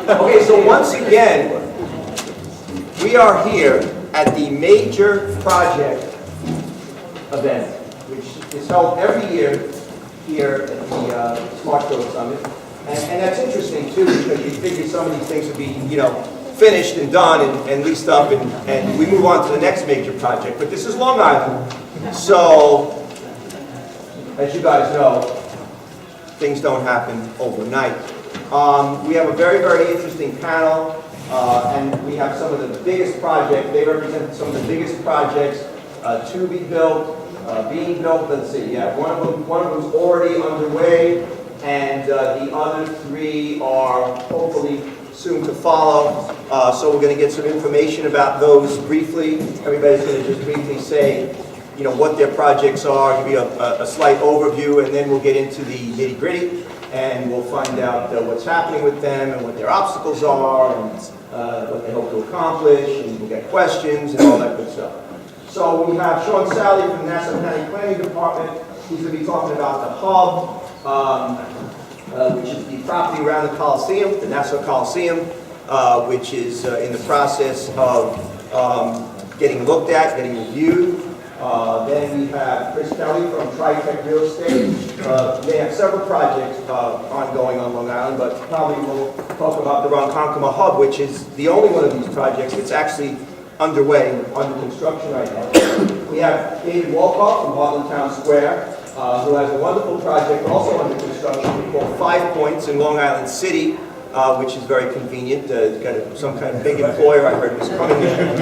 Okay, so once again, we are here at the major project event, which is held every year here at the Smart Growth Summit. And that's interesting too, because you figure some of these things would be, finished and done and leased up, and we move on to the next major project. But this is Long Island, so as you guys know, things don't happen overnight. We have a very, very interesting panel, and we have some of the biggest projects. They represent some of the biggest projects to be built, being built. Let's see, yeah, one of them's already underway, and the other three are hopefully soon to follow. So we're going to get some information about those briefly. Everybody's going to just briefly say, what their projects are, give you a slight overview, and then we'll get into the nitty-gritty, and we'll find out what's happening with them and what their obstacles are and what they hope to accomplish, and we'll get questions and all that good stuff. So we have Sean Sally from the Nassau County Planning Department. He's going to be talking about the hub, which is the property around the Coliseum, the Nassau Coliseum, which is in the process of getting looked at, getting reviewed. Then we have Chris Kelly from TriTech Real Estate. They have several projects ongoing on Long Island, but probably we'll talk about the Ronkonkoma Hub, which is the only one of these projects that's actually underway, under construction right now. We have David Wolkoff from Bartlett Town Square, who has a wonderful project also under construction called 5 Points in Long Island City, which is very convenient. He's got some kind of big employer I heard was coming in.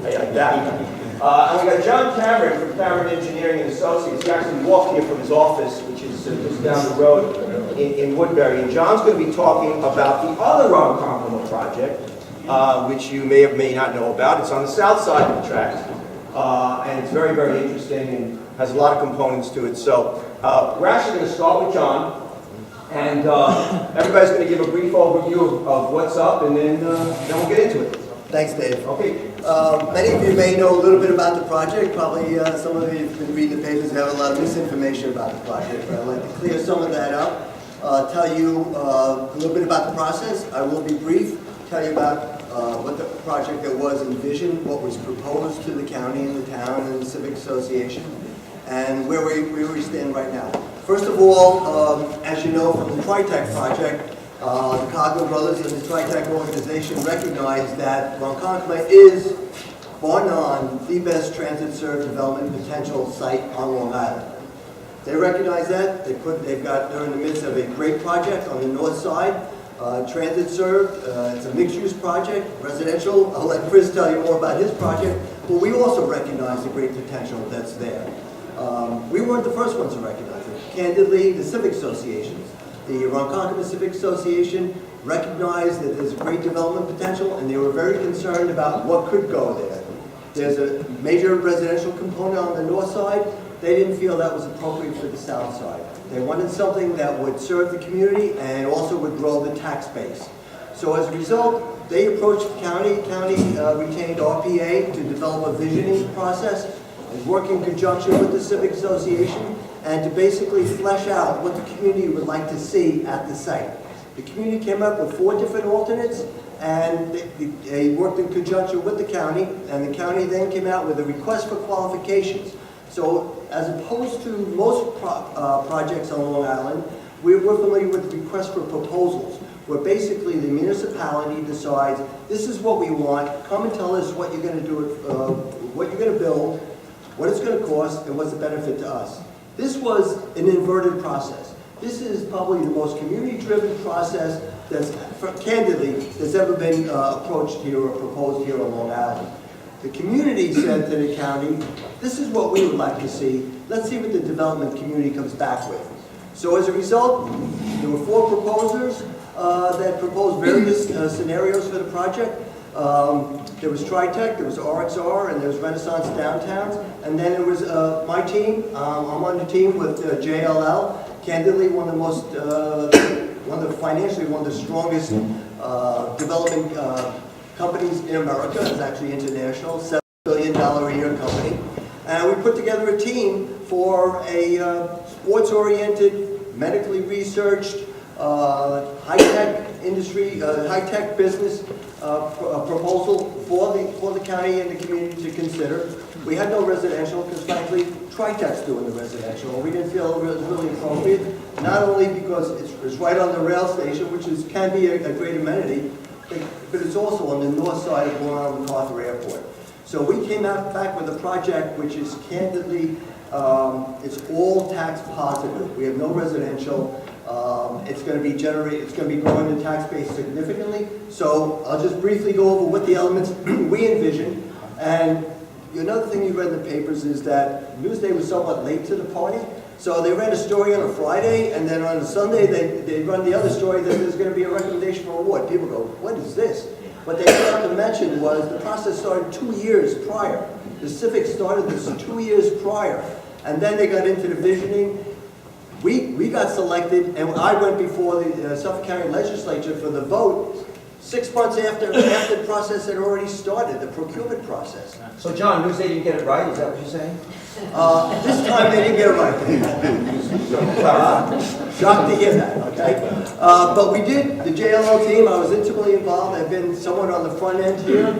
Like that. And we got John Cameron from Cameron Engineering and Associates. He actually walked here from his office, which is just down the road in Woodbury. And John's going to be talking about the other Ronkonkoma project, which you may or may not know about. It's on the south side of the tracks. And it's very, very interesting and has a lot of components to it. So we're actually going to start with John. And everybody's going to give a brief overview of what's up, and then we'll get into it. Thanks, Dave. Okay. Many of you may know a little bit about the project. Probably some of you have been reading the papers and have a lot of misinformation about the project. But I'd like to clear some of that up. Tell you a little bit about the process. I will be brief. Tell you about what the project that was envisioned, what was proposed to the county and the town and the Civic Association, and where we stand right now. First of all, as you know from the TriTech project, the Cogman Brothers and the TriTech organization recognize that Ronkonkoma is, bar none, the best transit-served development potential site on Long Island. They recognize that. They're in the midst of a great project on the north side, transit-served. It's a mixed-use project, residential. I'll let Chris tell you more about his project, but we also recognize the great potential that's there. We weren't the first ones to recognize it. Candidly, the civic associations. The Ronkonkoma Civic Association recognized that there's great development potential, and they were very concerned about what could go there. There's a major residential component on the north side. They didn't feel that was appropriate for the south side. They wanted something that would serve the community and also would grow the tax base. So as a result, they approached the county. The county retained RPA to develop a visioning process and work in conjunction with the Civic Association, and to basically flesh out what the community would like to see at the site. The community came up with 4 different alternates, and they worked in conjunction with the county, and the county then came out with a request for qualifications. So as opposed to most projects on Long Island, we're familiar with the request for proposals, where basically the municipality decides, this is what we want, come and tell us what you're going to do, what you're going to build, what it's going to cost, and what's the benefit to us. This was an inverted process. This is probably the most community-driven process that's, candidly, that's ever been approached here or proposed here on Long Island. The community said to the county, this is what we would like to see. Let's see what the development community comes back with. So as a result, there were 4 proposers that proposed various scenarios for the project. There was TriTech, there was RXR, and there was Renaissance Downtowns, and then there was my team. I'm on the team with JLL. Candidly, financially one of the strongest development companies in America. It's actually international, $7 billion a year company. And we put together a team for a sports-oriented, medically researched, high-tech industry, high-tech business proposal for the county and the community to consider. We had no residential because frankly, Tritech's doing the residential. We didn't feel it was really appropriate, not only because it's right on the rail station, which can be a great amenity, but it's also on the north side of Long Island MacArthur Airport. So we came back with a project which is candidly, it's all tax positive. We have no residential. It's going to be growing the tax base significantly. So I'll just briefly go over what the elements we envision. And another thing you read in the papers is that Newsday was somewhat late to the party. So they ran a story on a Friday, and then on a Sunday they run the other story that there's going to be a recommendation for award. People go, what is this? What they failed to mention was the process started 2 years prior. The Civic started this 2 years prior. And then they got into the visioning. We got selected, and I went before the Suffolk County Legislature for the vote 6 months after the process had already started, the procurement process. So John, Newsday didn't get it right, is that what you're saying? This time they didn't get it right. Shocked to hear that, okay? But we did, the JLO team, I was intimately involved. I've been somewhat on the front end here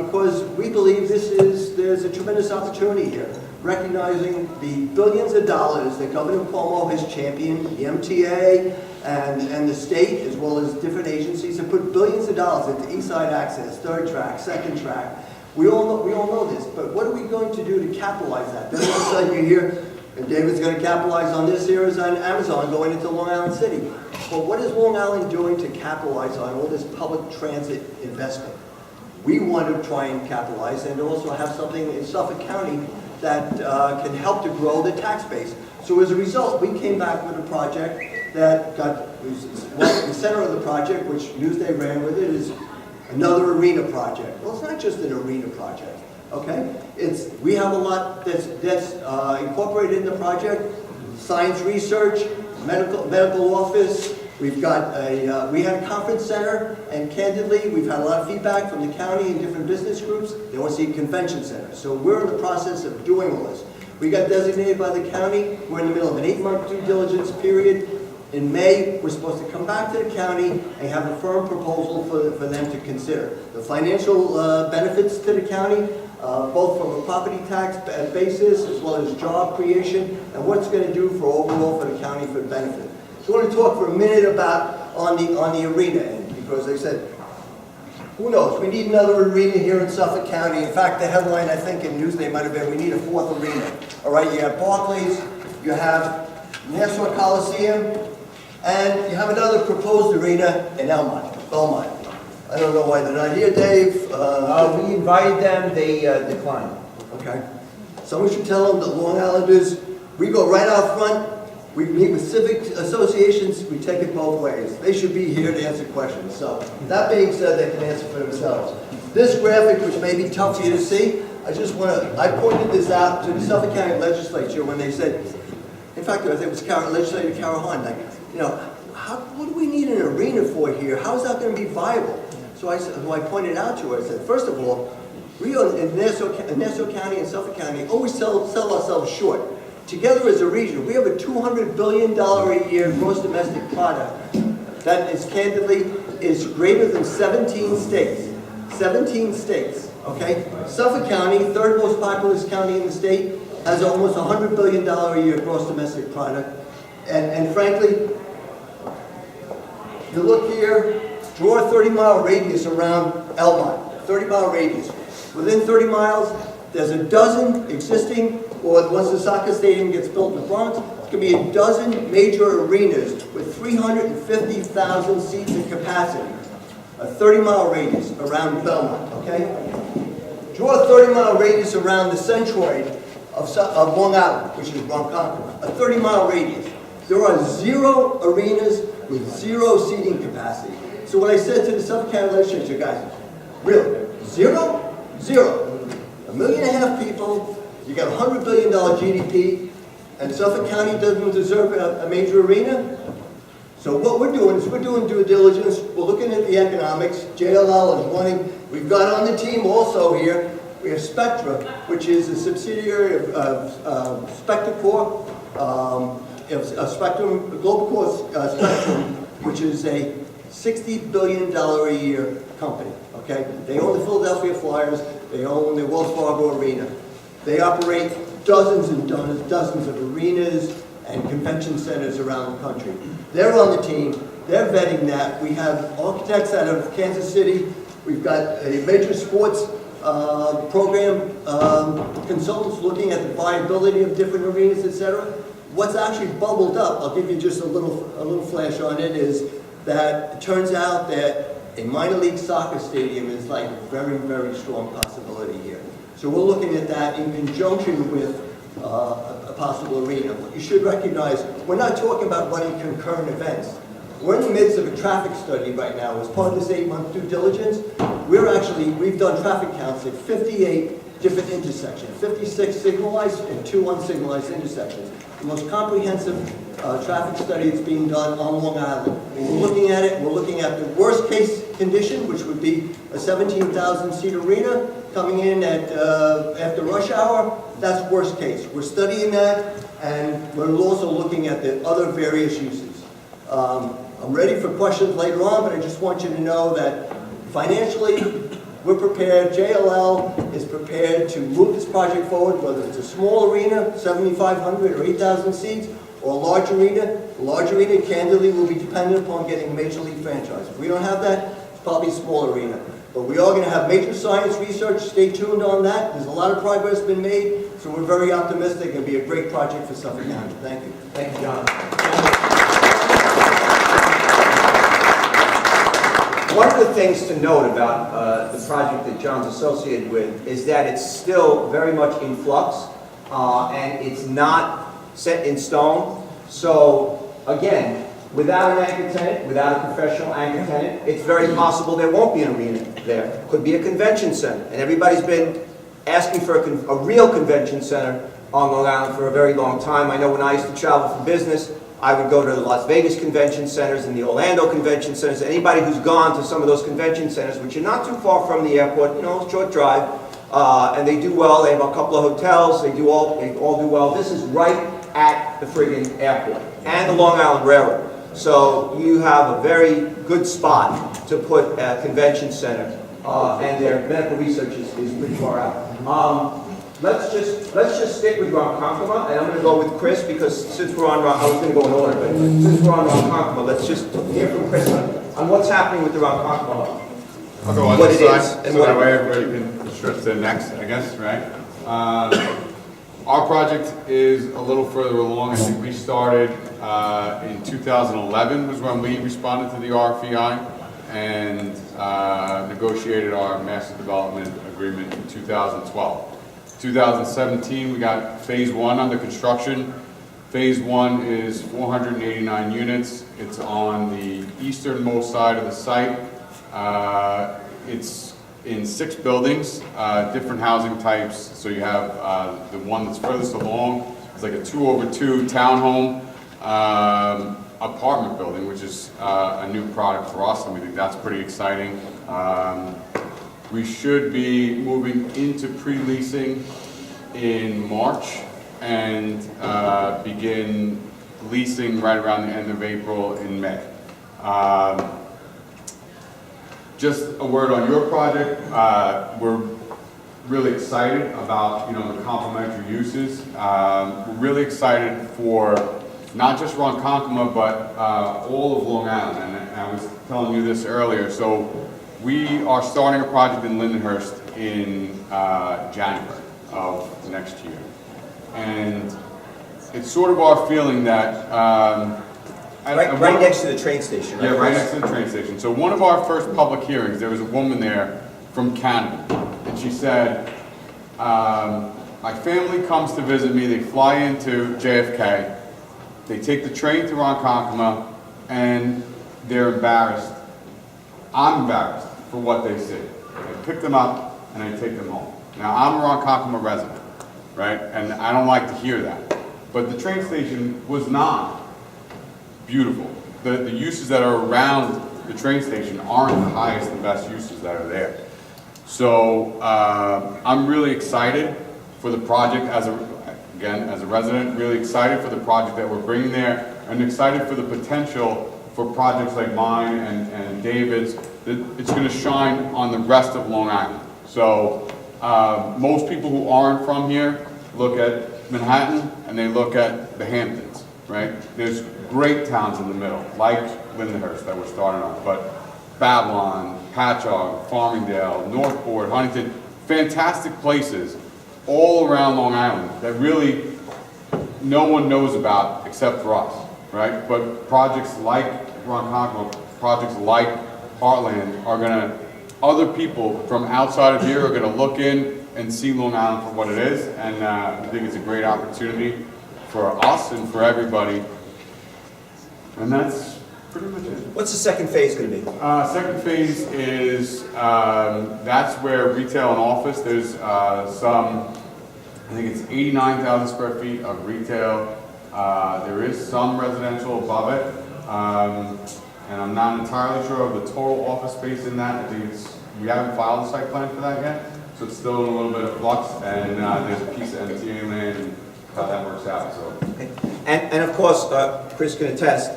because we believe there's a tremendous opportunity here, recognizing the billions of dollars that Governor Cuomo has championed, the MTA and the state, as well as different agencies, have put billions of dollars into East Side Access, third track, second track. We all know this, but what are we going to do to capitalize that? Then all of a sudden you hear, and David's going to capitalize on this here is on Amazon going into Long Island City. But what is Long Island doing to capitalize on all this public transit investment? We want to try and capitalize and also have something in Suffolk County that can help to grow the tax base. So as a result, we came back with a project that the center of the project, which Newsday ran with it, is another arena project. Well, it's not just an arena project, okay? We have a lot that's incorporated in the project: science research, medical office. We've got we had a conference center, and candidly, we've had a lot of feedback from the county and different business groups. They want to see a convention center. So we're in the process of doing all this. We got designated by the county. We're in the middle of an 8-month due diligence period. In May, we're supposed to come back to the county and have a firm proposal for them to consider. The financial benefits to the county, both from a property tax basis as well as job creation, and what it's going to do for overall for the county for benefit. So I want to talk for a minute about on the arena end, because they said, who knows, we need another arena here in Suffolk County. In fact, the headline I think in Newsday might have been, we need a 4th arena. All right, you have Barclays, you have Nassau Coliseum, and you have another proposed arena in Belmont. I don't know why they're not here, Dave. We invited them, they declined. Okay. Someone should tell them that Long Islanders, we go right out front, we meet with civic associations, we take it both ways. They should be here to answer questions. So, that being said, they can answer for themselves. This graphic, which may be tough for you to see, I pointed this out to the Suffolk County Legislature when they said, in fact, I think it was Legislator Carol Hahn, like, you know, what do we need an arena for here? How is that going to be viable? So I pointed out to her, I said, first of all, we in Nassau County and Suffolk County always sell ourselves short. Together as a region, we have a $200 billion a year gross domestic product that is candidly greater than 17 states. 17 states, okay? Suffolk County, third most populous county in the state, has almost $100 billion a year gross domestic product. And frankly, you look here, draw a 30-mile radius around Elmont, 30-mile radius. Within 30 miles, there's a dozen existing, or once the soccer stadium gets built in the Bronx, it's going to be a dozen major arenas with 350,000 seats in capacity. A 30-mile radius around Belmont, okay? Draw a 30-mile radius around the centroid of Long Island, which is Ronkonkoma, a 30-mile radius. There are 0 arenas with 0 seating capacity. So what I said to the Suffolk County Legislature, guys, really, 0? 0. 1.5 million people, you got $100 billion GDP, and Suffolk County doesn't deserve a major arena? So what we're doing is we're doing due diligence, we're looking at the economics, JLL is running, we've got on the team also here, we have Spectra, which is a subsidiary of Spectra Corp, Spectrum, Global Corp Spectrum, which is a $60 billion a year company, okay? They own the Philadelphia Flyers, they own the Wells Fargo Arena. They operate dozens and dozens of arenas and convention centers around the country. They're on the team, they're vetting that. We have architects out of Kansas City, we've got a major sports program consultants looking at the viability of different arenas, etc. What's actually bubbled up, I'll give you just a little flash on it, is that it turns out that a minor league soccer stadium is like a very, very strong possibility here. So we're looking at that in conjunction with a possible arena. What you should recognize, we're not talking about running concurrent events. We're in the midst of a traffic study right now. As part of this 8-month due diligence, we've done traffic counts at 58 different intersections, 56 signalized and 2 unsignalized intersections. The most comprehensive traffic study that's being done on Long Island. We're looking at it, we're looking at the worst case condition, which would be a 17,000 seat arena coming in at after rush hour. That's worst case. We're studying that, and we're also looking at the other various uses. I'm ready for questions later on, but I just want you to know that financially, we're prepared, JLL is prepared to move this project forward, whether it's a small arena, 7,500 or 8,000 seats, or a large arena. A large arena, candidly, will be dependent upon getting a major league franchise. If we don't have that, it's probably a small arena. But we are going to have major science research. Stay tuned on that. There's a lot of progress been made, so we're very optimistic. It'll be a great project for Suffolk County. Thank you. Thank you, John. One of the things to note about the project that John's associated with is that it's still very much in flux, and it's not set in stone. So, again, without an anchor tenant, without a professional anchor tenant, it's very possible there won't be an arena there. Could be a convention center, and everybody's been asking for a real convention center on Long Island for a very long time. I know when I used to travel for business, I would go to the Las Vegas convention centers and the Orlando convention centers. Anybody who's gone to some of those convention centers, which are not too far from the airport, you know, short drive, and they do well. They have a couple of hotels. They all do well. This is right at the friggin' airport and the Long Island Railroad. So you have a very good spot to put a convention center, and their medical research is pretty far out. Let's just stick with Ronkonkoma, and I'm going to go with Chris because since we're on I was going to go in order, but since we're on Ronkonkoma, let's just hear from Chris on what's happening with the Ronkonkoma. I'll go on what this it side, is and so what that way everybody can stretch to the next, I guess, right? Our project is a little further along. I think we started in 2011 was when we responded to the RFEI and negotiated our master development agreement in 2012. 2017, we got phase 1 under construction. Phase 1 is 489 units. It's on the easternmost side of the site. It's in 6 buildings, different housing types. So you have the one that's furthest along. It's like a 2-over-2 townhome apartment building, which is a new product for us, and we think that's pretty exciting. We should be moving into pre-leasing in March and begin leasing right around the end of April in May. Just a word on your project. We're really excited about the complementary uses. We're really excited for not just Ronkonkoma, but all of Long Island. And I was telling you this earlier. So we are starting a project in Lindenhurst in January of next year. And it's sort of our feeling that... right next to the train station, right? Yeah, right next to the train station. So one of our first public hearings, there was a woman there from Canada. And she said, my family comes to visit me, they fly into JFK, they take the train to Ronkonkoma, and they're embarrassed. I'm embarrassed for what they see. I pick them up and I take them home. Now I'm a Ronkonkoma resident, right? And I don't like to hear that. But the train station was not beautiful. The uses that are around the train station aren't the highest and best uses that are there. So I'm really excited for the project as a resident, really excited for the project that we're bringing there, and excited for the potential for projects like mine and David's, it's going to shine on the rest of Long Island. So most people who aren't from here look at Manhattan and they look at the Hamptons, right? There's great towns in the middle, like Lindenhurst that we're starting on, but Babylon, Patchogue, Farmingdale, Northport, Huntington, fantastic places all around Long Island that really no one knows about except for us, right? But projects like Ronkonkoma, projects like Heartland are gonna, other people from outside of here are gonna look in and see Long Island for what it is, and I think it's a great opportunity for us and for everybody. And that's pretty much it. What's the second phase going to be? Second phase is, that's where retail and office, there's some, I think it's 89,000 square feet of retail. There is some residential above it. And I'm not entirely sure of the total office space in that. I think it's, we haven't filed a site plan for that yet. So it's still in a little bit of flux, and there's a piece of MTA land and how that works out, so. Okay. And of course, Chris can attest,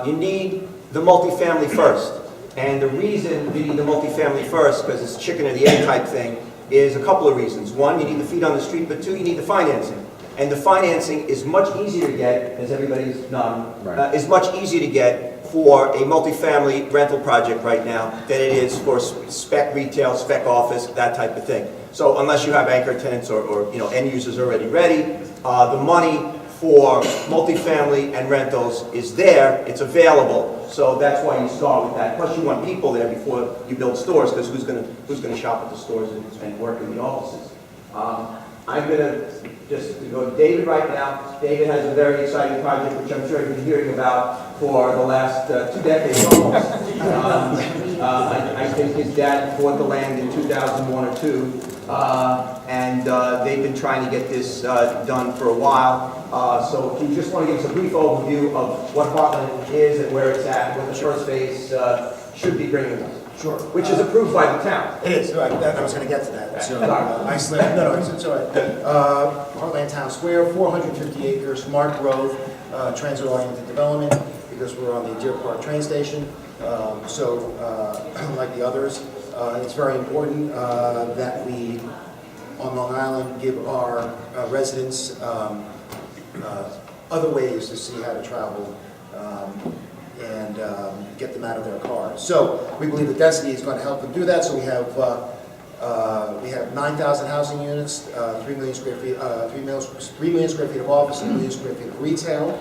you need the multifamily first. And the reason you need the multifamily first, because it's chicken and the egg type thing, is a couple of reasons. One, you need the feet on the street, but two, you need the financing. And the financing is much easier to get, as everybody's done, Right. is much easier to get for a multifamily rental project right now than it is for spec retail, spec office, that type of thing. So unless you have anchor tenants or end users already ready, the money for multifamily and rentals is there, it's available, so that's why you start with that. Plus you want people there before you build stores, because who's gonna shop at the stores and work in the offices? I'm gonna just go to David right now. David has a very exciting project, which I'm sure you've been hearing about for the last 2 decades almost. I think his dad bought the land in 2001 or 2, and they've been trying to get this done for a while. So if you just want to give us a brief overview of what Heartland is and where it's at, what the first phase should be bringing us. Sure. Which is approved by the town. It is, right, I was gonna get to that. So, I slipped, no, it's all right. Heartland Town Square, 450 acres, smart growth, transit-oriented development, because we're on the Deer Park train station. Like the others, it's very important that we, on Long Island, give our residents other ways to see how to travel and get them out of their cars. So we believe the density is going to help them do that. So we have 9,000 housing units, 3 million square feet, 3 million square feet of office, and 1 million square feet of retail.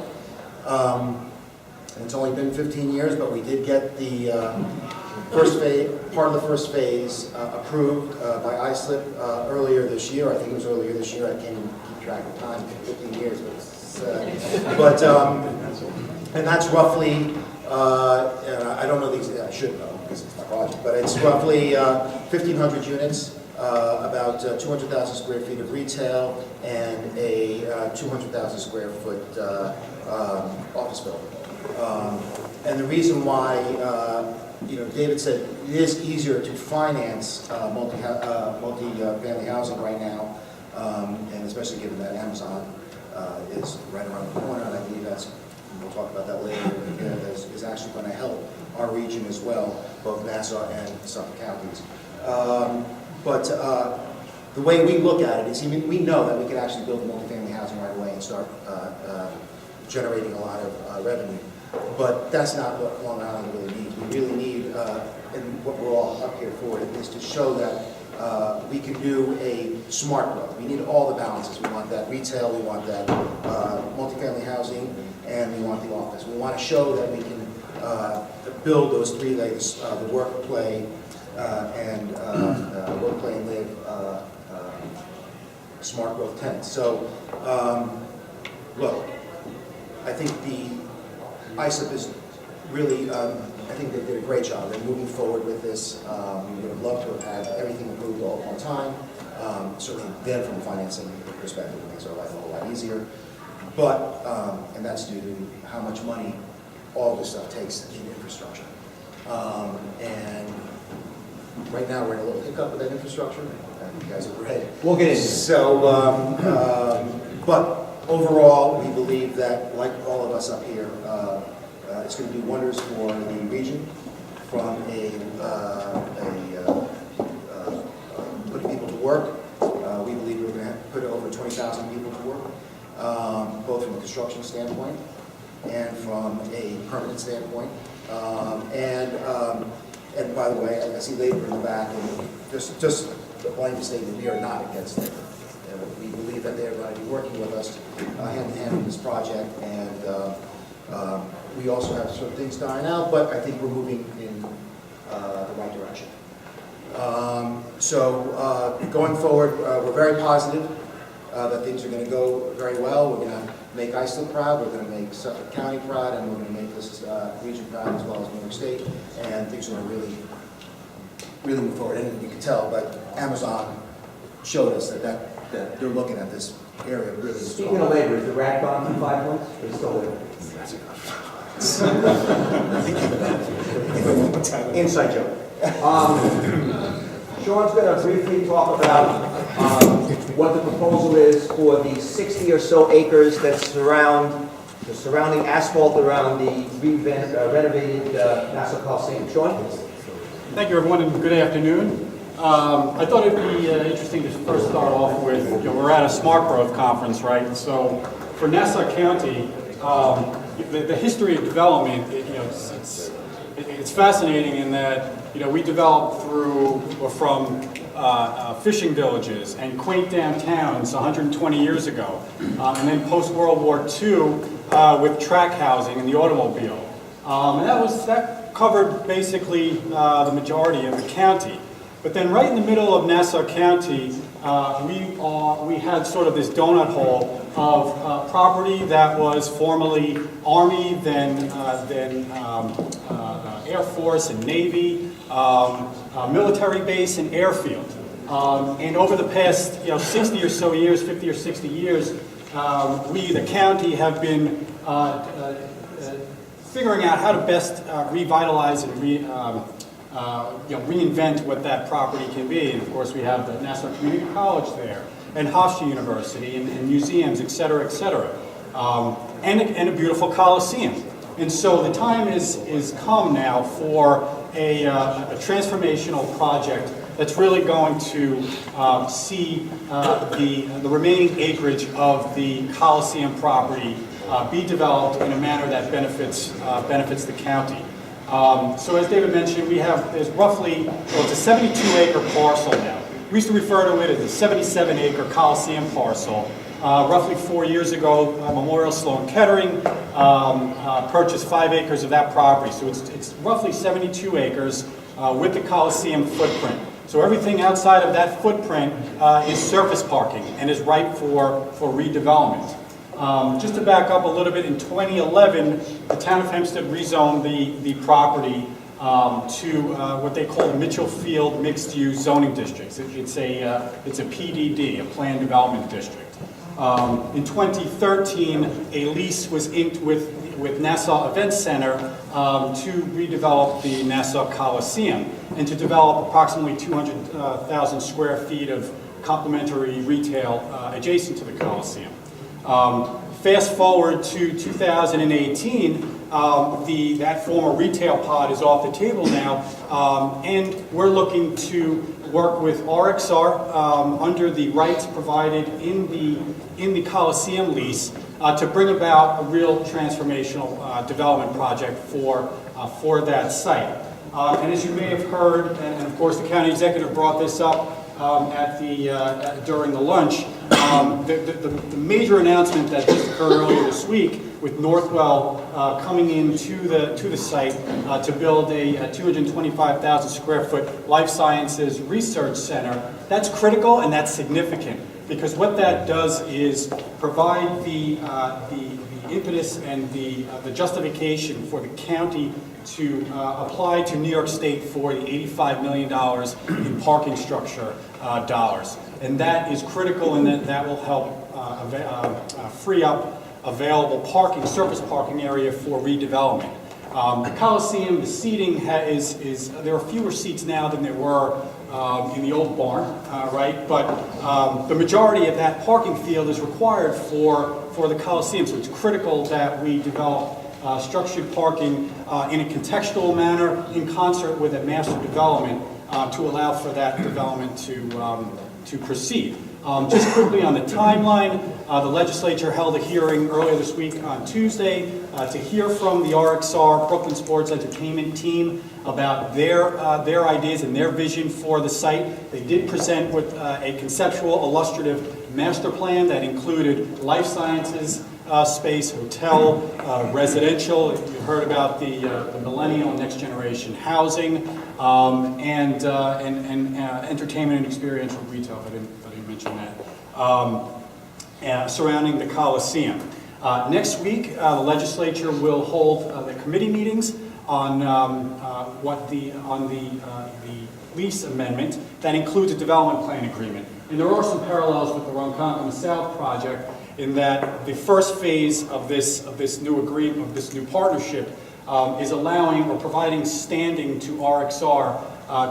And it's only been 15 years, but we did get the first phase, part of the first phase, approved by ISLIP earlier this year. I think it was earlier this year. I can't even keep track of time. 15 years, but and that's roughly. I don't know these. I should know because it's my project, but it's roughly 1,500 units, about 200,000 square feet of retail, and a 200,000 square foot office building. And the reason why, David said it is easier to finance multi-family housing right now, and especially given that Amazon is right around the corner, and I believe that's. We'll talk about that later, is actually going to help our region as well, both Nassau and Suffolk counties. But the way we look at it is, we know that we can actually build multifamily housing right away and start generating a lot of revenue. But that's not what Long Island really needs. We really need, and what we're all up here for, is to show that we can do a smart growth. We need all the balances. We want that retail, we want that multifamily housing, and we want the office. We want to show that we can build those 3 legs, the work, play, and work, play, and live smart growth tenants. So, look, I think the ISIP is really, I think they did a great job. They're moving forward with this. We would have loved to have had everything approved all at one time. Certainly then from a financing perspective, it makes our life a whole lot easier. But, and that's due to how much money all this stuff takes in infrastructure. And right now we're in a little hiccup with that infrastructure. You guys have read. We'll get into it. So, but overall, we believe that, like all of us up here, It's going to do wonders for the region from putting people to work. We believe we're going to put over 20,000 people to work, both from a construction standpoint and from a permanent standpoint. And by the way, I see labor in the back, and just wanting to say that we are not against labor. We believe that they're going to be working with us hand in hand on this project, and we also have some things to iron out, but I think we're moving in the right direction. Going forward, we're very positive that things are going to go very well. We're going to make Islip proud, we're going to make Suffolk County proud, and we're going to make this region proud as well as New York State, and things are going to really move forward. And you can tell, but Amazon showed us that they're looking at this area really strong. Speaking of labor, is the rat gone to 5 points? Or still there? Inside joke. Sean's going to briefly talk about what the proposal is for the 60 or so acres that surround the surrounding asphalt around the renovated Nassau Coliseum. Sean? Thank you, everyone, and good afternoon. I thought it'd be interesting to first start off with, we're at a Smart Growth conference, right? So for Nassau County, the history of development, it's fascinating in that, we developed from fishing villages and quaint downtowns 120 years ago, and then post-World War II with track housing and the automobile. And that covered basically the majority of the county. But then right in the middle of Nassau County, we had sort of this donut hole of property that was formerly Army, then Air Force and Navy, military base and airfield. And over the past 60 or so years, 50 or 60 years, we, the county, have been figuring out how to best revitalize and reinvent what that property can be. And of course, we have the Nassau Community College there, and Hofstra University, and museums, et cetera, and a beautiful Coliseum. And so the time is come now for a transformational project that's really going to see the remaining acreage of the Coliseum property be developed in a manner that benefits the county. So as David mentioned, there's roughly, it's a 72-acre parcel now. We used to refer to it as a 77-acre Coliseum parcel. Roughly 4 years ago, Memorial Sloan Kettering purchased 5 acres of that property. So it's roughly 72 acres with the Coliseum footprint. So everything outside of that footprint is surface parking and is ripe for redevelopment. Just to back up a little bit, in 2011, the town of Hempstead rezoned the property to what they call the Mitchell Field Mixed-Use Zoning District. It's a PDD, a Planned Development District. In 2013, a lease was inked with Nassau Event Center to redevelop the Nassau Coliseum and to develop approximately 200,000 square feet of complementary retail adjacent to the Coliseum. Fast forward to 2018, that former retail pod is off the table now, and we're looking to work with RXR under the rights provided in the Coliseum lease to bring about a real transformational development project for that site. And as you may have heard, and of course the county executive brought this up during the lunch, the major announcement that just occurred earlier this week with Northwell coming into the site to build a 225,000 square foot life sciences research center. That's critical and that's significant because what that does is provide the impetus and the justification for the county to apply to New York State for the $85 million in parking structure dollars. And that is critical and that will help free up available parking, surface parking area for redevelopment. The Coliseum, the seating there are fewer seats now than there were in the old barn, right? But the majority of that parking field is required for the Coliseum, so it's critical that we develop structured parking in a contextual manner in concert with a master development to allow for that development to proceed. Just quickly on the timeline, the legislature held a hearing earlier this week on Tuesday to hear from the RXR, Brooklyn Sports Entertainment team, about their ideas and their vision for the site. They did present with a conceptual, illustrative master plan that included life sciences space, hotel, residential. You heard about the millennial and next generation housing, and entertainment and experiential retail. I didn't mention that. Surrounding the Coliseum. Next week, the legislature will hold the committee meetings on the lease amendment that includes a development plan agreement. And there are some parallels with the Ronkonkoma South project in that the first phase of this new agreement, of this new partnership, is allowing or providing standing to RXR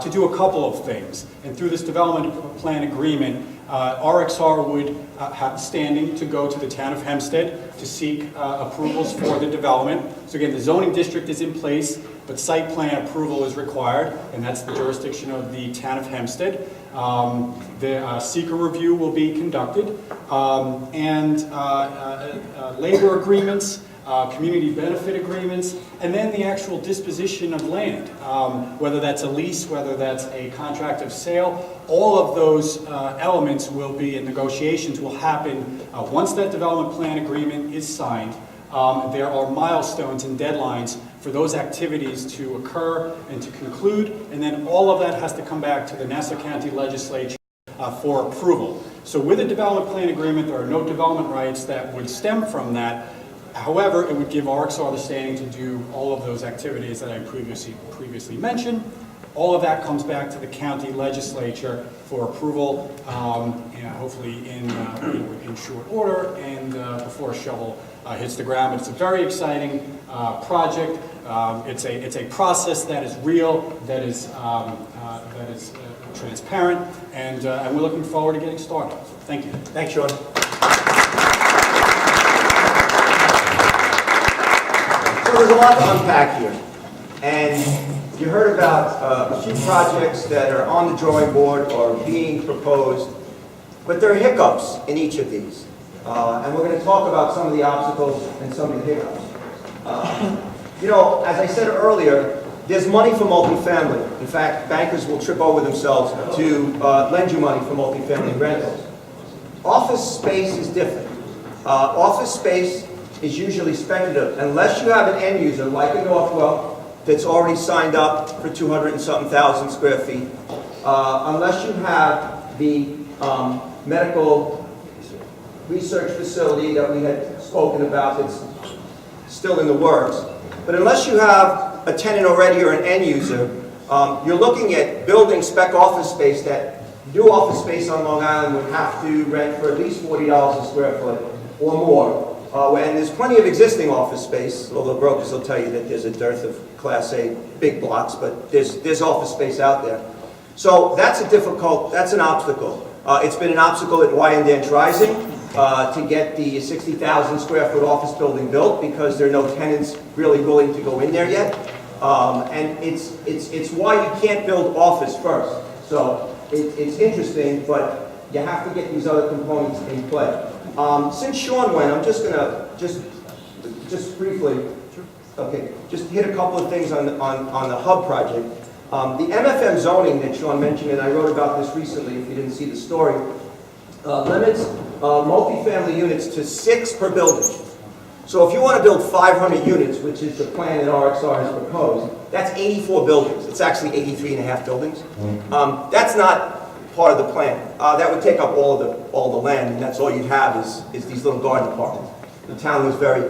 to do a couple of things. And through this development plan agreement, RXR would have standing to go to the town of Hempstead to seek approvals for the development. So again, the zoning district is in place, but site plan approval is required, and that's the jurisdiction of the town of Hempstead. The seeker review will be conducted, and labor agreements, community benefit agreements, and then the actual disposition of land, whether that's a lease, whether that's a contract of sale. All of those elements will be, and negotiations will happen once that development plan agreement is signed. There are milestones and deadlines for those activities to occur and to conclude, and then all of that has to come back to the Nassau County Legislature for approval. So with a development plan agreement, there are no development rights that would stem from that. However, it would give RXR the standing to do all of those activities that I previously mentioned. All of that comes back to the county legislature for approval, hopefully in short order and before a shovel hits the ground. But it's a very exciting project. It's a process that is real, that is transparent, and we're looking forward to getting started. Thank you. Thanks, Sean. So there's a lot to unpack here, and you heard about a few projects that are on the drawing board or being proposed, but there are hiccups in each of these, and we're going to talk about some of the obstacles and some of the hiccups. As I said earlier, there's money for multifamily. In fact, bankers will trip over themselves to lend you money for multifamily rentals. Office space is different. Office space is usually speculative, unless you have an end user like a Northwell that's already signed up for 200 and something thousand square feet, unless you have the medical research facility that we had spoken about that's still in the works. But unless you have a tenant already or an end user, you're looking at building spec office space that new office space on Long Island would have to rent for at least $40 a square foot or more. And there's plenty of existing office space, although brokers will tell you that there's a dearth of Class A big blocks, but there's office space out there. So that's an obstacle. It's been an obstacle at Wyandanch Rising to get the 60,000 square foot office building built because there are no tenants really willing to go in there yet. And it's why you can't build office first. So it's interesting, but you have to get these other components in play. Since Sean went, I'm just gonna just briefly, okay, just hit a couple of things on the hub project. The MFM zoning that Sean mentioned, and I wrote about this recently. If you didn't see the story, limits multifamily units to 6 per building. So if you want to build 500 units, which is the plan that RXR has proposed, that's 84 buildings. It's actually 83 and a half buildings. That's not part of the plan. That would take up all the land, and that's all you'd have is these little garden apartments. The town was very,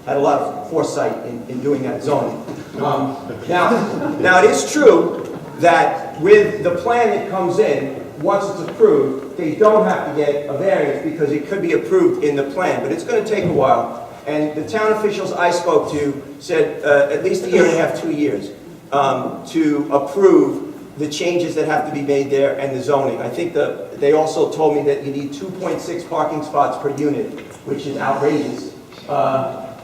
had a lot of foresight in doing that zoning. Now it is true that with the plan that comes in, once it's approved, they don't have to get a variance because it could be approved in the plan, but it's going to take a while. And the town officials I spoke to said at least a year and a half, 2 years to approve the changes that have to be made there and the zoning. I think they also told me that you need 2.6 parking spots per unit, which is outrageous.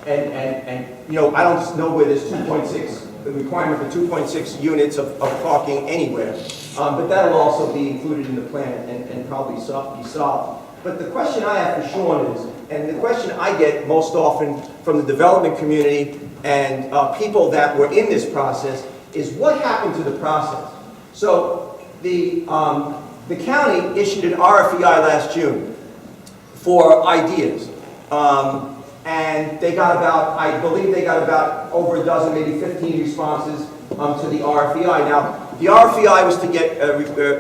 And, you know, I don't know where this 2.6, the requirement for 2.6 units of parking anywhere. But that'll also be included in the plan and probably be solved. But the question I have for Sean is, and the question I get most often from the development community and people that were in this process, is what happened to the process? So the county issued an RFEI last June for ideas. And they got about, I believe they got about over a dozen, maybe 15 responses to the RFEI. Now, the RFEI was to get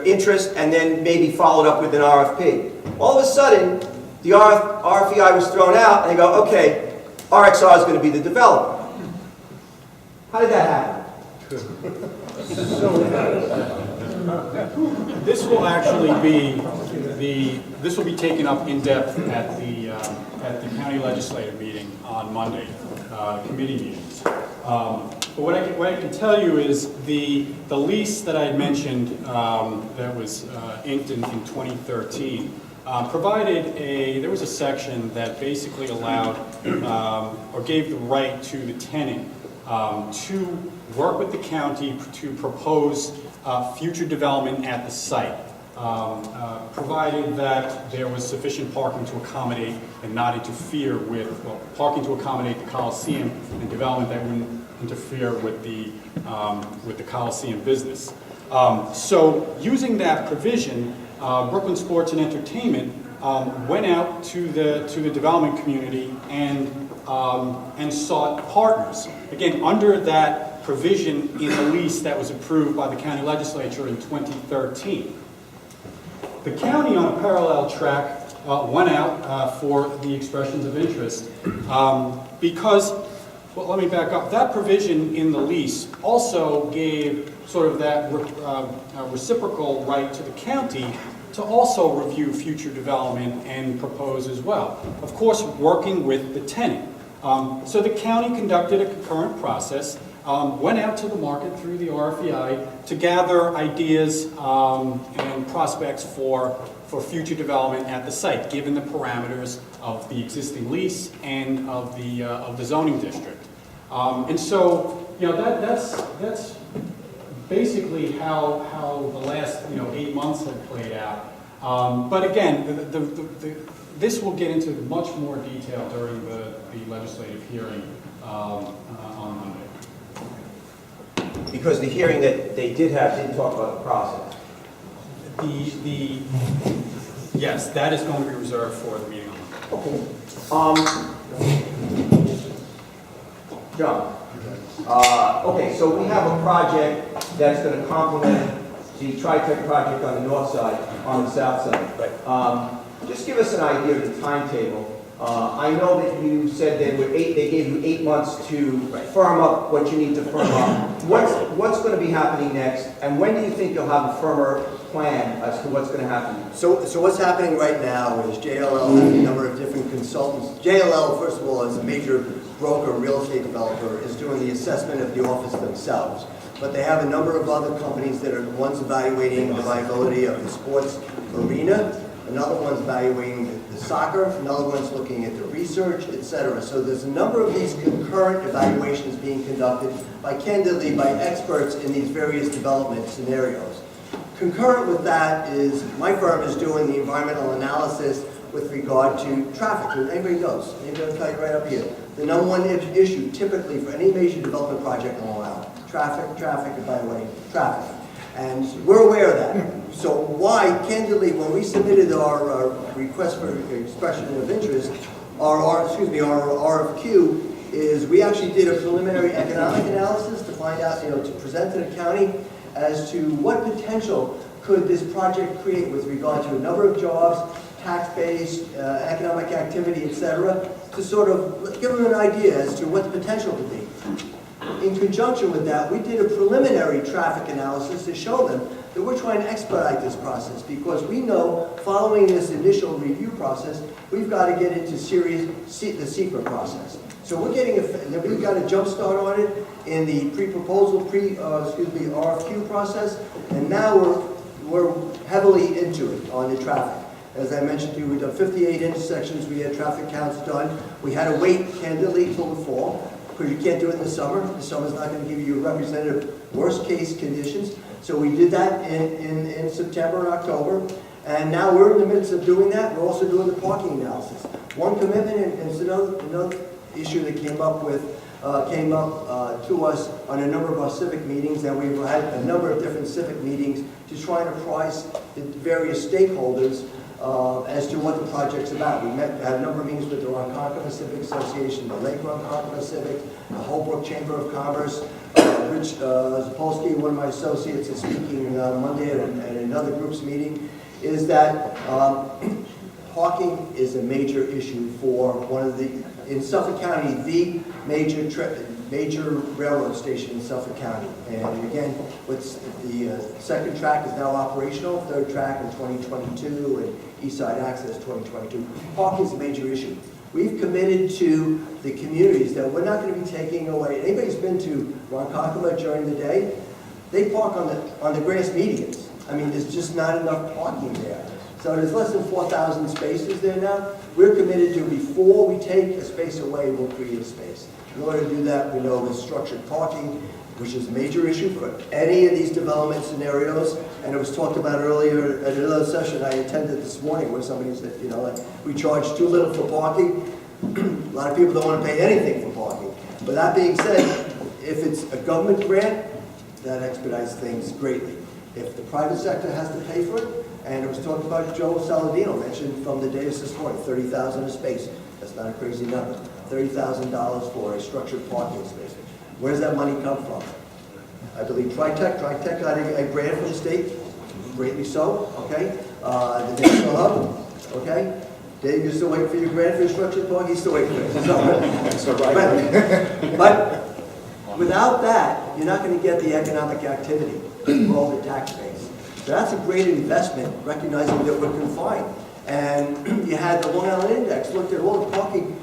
interest and then maybe followed up with an RFP. All of a sudden, the RFEI was thrown out and they go, okay, RXR is going to be the developer. How did that happen? This will actually be this will be taken up in depth at the county legislative meeting on Monday, committee meetings. But what I can tell you is the lease that I had mentioned that was inked in 2013 provided there was a section that basically allowed or gave the right to the tenant to work with the county to propose future development at the site, provided that there was sufficient parking to accommodate and not interfere with, well, parking to accommodate the Coliseum and development that wouldn't interfere with the Coliseum business. So using that provision, Brooklyn Sports and Entertainment went out to the development community and sought partners. Again, under that provision in the lease that was approved by the county legislature in 2013. The county, on a parallel track, went out for the expressions of interest because, well, let me back up. That provision in the lease also gave sort of that reciprocal right to the county to also review future development and propose as well. Of course, working with the tenant. So the county conducted a concurrent process, went out to the market through the RFEI to gather ideas and prospects for future development at the site, given the parameters of the existing lease and of the zoning district. And so, you know, that's basically how the last 8 months have played out. But again, this will get into much more detail during the legislative hearing on Monday. Because the hearing that they did have didn't talk about the process. Yes, that is going to be reserved for the meeting on Monday. John. Okay, so we have a project that's going to complement the Tri-Tech project on the north side, on the south side. Right. Just give us an idea of the timetable. I know that you said they gave you 8 months to firm up what you need to firm up. What's going to be happening next, and when do you think you'll have a firmer plan as to what's going to happen? So what's happening right now is JLL has a number of different consultants. JLL, first of all, is a major broker, real estate developer, is doing the assessment of the office themselves. But they have a number of other companies that are the ones evaluating the viability of the sports arena, another one's evaluating the soccer, another one's looking at the research, etc. So there's a number of these concurrent evaluations being conducted by experts in these various development scenarios. Concurrent with that is, my firm is doing the environmental analysis with regard to traffic. Anybody knows? Anybody will tell you right up here. The number one issue typically for any major development project in Long Island, traffic, and by the way, traffic. And we're aware of that. So why, candidly, when we submitted our request for expression of interest, our RFQ, is we actually did a preliminary economic analysis to find out, to present to the county as to what potential could this project create with regard to a number of jobs, tax-based, economic activity, etc., to sort of give them an idea as to what the potential could be. In conjunction with that, we did a preliminary traffic analysis to show them that we're trying to expedite this process because we know following this initial review process, we've got to get into the secret process. So we're we've got a jump start on it in the pre-proposal, RFQ process, and now we're heavily into it on the traffic. As I mentioned to you, we've done 58 intersections, we had traffic counts done. We had to wait candidly till the fall, because you can't do it in the summer. The summer's not going to give you representative worst-case conditions. So we did that in September and October, and now we're in the midst of doing that. We're also doing the parking analysis. One commitment, and it's another issue that came up to us on a number of our civic meetings, and we've had a number of different civic meetings to try and apprise the various stakeholders as to what the project's about. We had a number of meetings with the Ronkonkoma Civic Association, the Lake Ronkonkoma Civic, the Holbrook Chamber of Commerce. Rich Zapolsky, one of my associates, is speaking Monday at another group's meeting, is that parking is a major issue for one of the, in Suffolk County, the major railroad station in Suffolk County. And again, with the second track is now operational, third track in 2022, and East Side Access 2022. Parking is a major issue. We've committed to the communities that we're not going to be taking away. Anybody's been to Ronkonkoma during the day, they park on the grass medians. I mean, there's just not enough parking there. So there's less than 4,000 spaces there now. We're committed to, before we take a space away, we'll create a space. In order to do that, we know with structured parking, which is a major issue for any of these development scenarios. And it was talked about earlier at another session I attended this morning where somebody said, you know, like, we charge too little for parking. A lot of people don't want to pay anything for parking. But that being said, if it's a government grant, that expedites things greatly. If the private sector has to pay for it, and it was talked about, Joe Saladino mentioned from the dais this morning, $30,000 a space. That's not a crazy number. $30,000 for a structured parking space. Where does that money come from? I believe Tritech got a grant from the state, greatly so, okay? The National Hub, okay? Dave, you're still waiting for your grant for your structured parking? He's still waiting for it. So, but without that, you're not going to get the economic activity for all the tax base. So that's a great investment, recognizing that we're confined. And you had the Long Island Index, looked at all the parking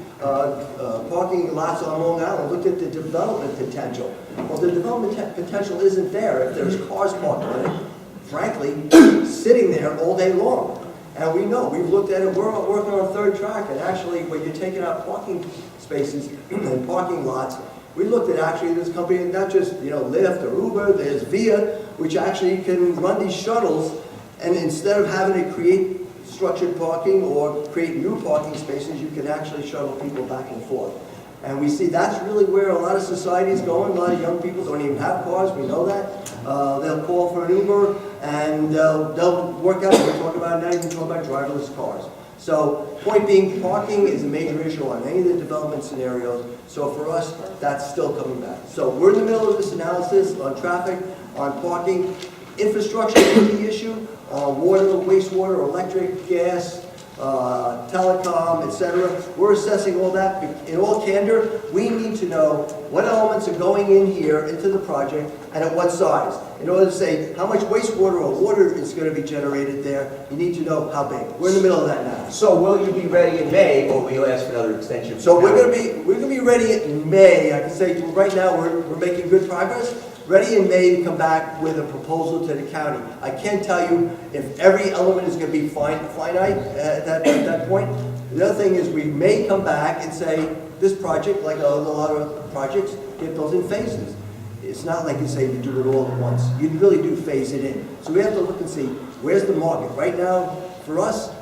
lots on Long Island, looked at the development potential. Well, the development potential isn't there if there's cars parked on it, frankly, sitting there all day long. And we know, we've looked at it, we're working on a third track, and actually when you're taking out parking spaces and parking lots, we looked at actually this company, not just, you know, Lyft or Uber, there's Via, which actually can run these shuttles, and instead of having to create structured parking or create new parking spaces, you can actually shuttle people back and forth. And we see that's really where a lot of society is going. A lot of young people don't even have cars, we know that. They'll call for an Uber, and they'll work out, we're talking about now, you can talk about driverless cars. So, point being, parking is a major issue on any of the development scenarios. So for us, that's still coming back. So we're in the middle of this analysis on traffic, on parking. Infrastructure is a key issue. Water, wastewater, electric, gas, telecom, etc. We're assessing all that. In all candor, we need to know what elements are going in here into the project and at what size. In order to say how much wastewater or water is going to be generated there, you need to know how big. We're in the middle of that now. So will you be ready in May, or will you ask for another extension? So we're going to be ready in May. I can say right now we're making good progress. Ready in May to come back with a proposal to the county. I can't tell you if every element is going to be finite at that point. The other thing is we may come back and say this project, like a lot of projects, get built in phases. It's not like you say you do it all at once. You really do phase it in. So we have to look and see where's the market. Right now, for us,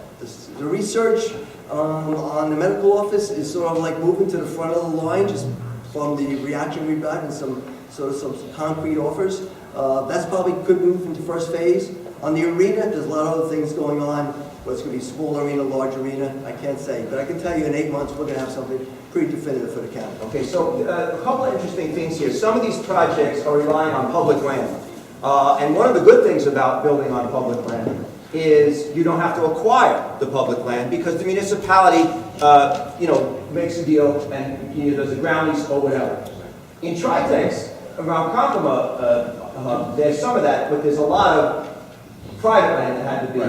the research on the medical office is sort of like moving to the front of the line just from the reaction we've got and some concrete offers. That's probably could move into first phase. On the arena, there's a lot of other things going on, whether it's going to be small arena, large arena, I can't say. But I can tell you in 8 months, we're going to have something pretty definitive for the county. Okay, so a couple of interesting things here. Some of these projects are relying on public land. And one of the good things about building on public land is you don't have to acquire the public land because the municipality, makes a deal and does a ground lease or whatever. In Tritech's around Ronkonkoma, there's some of that, but there's a lot of private land that had to be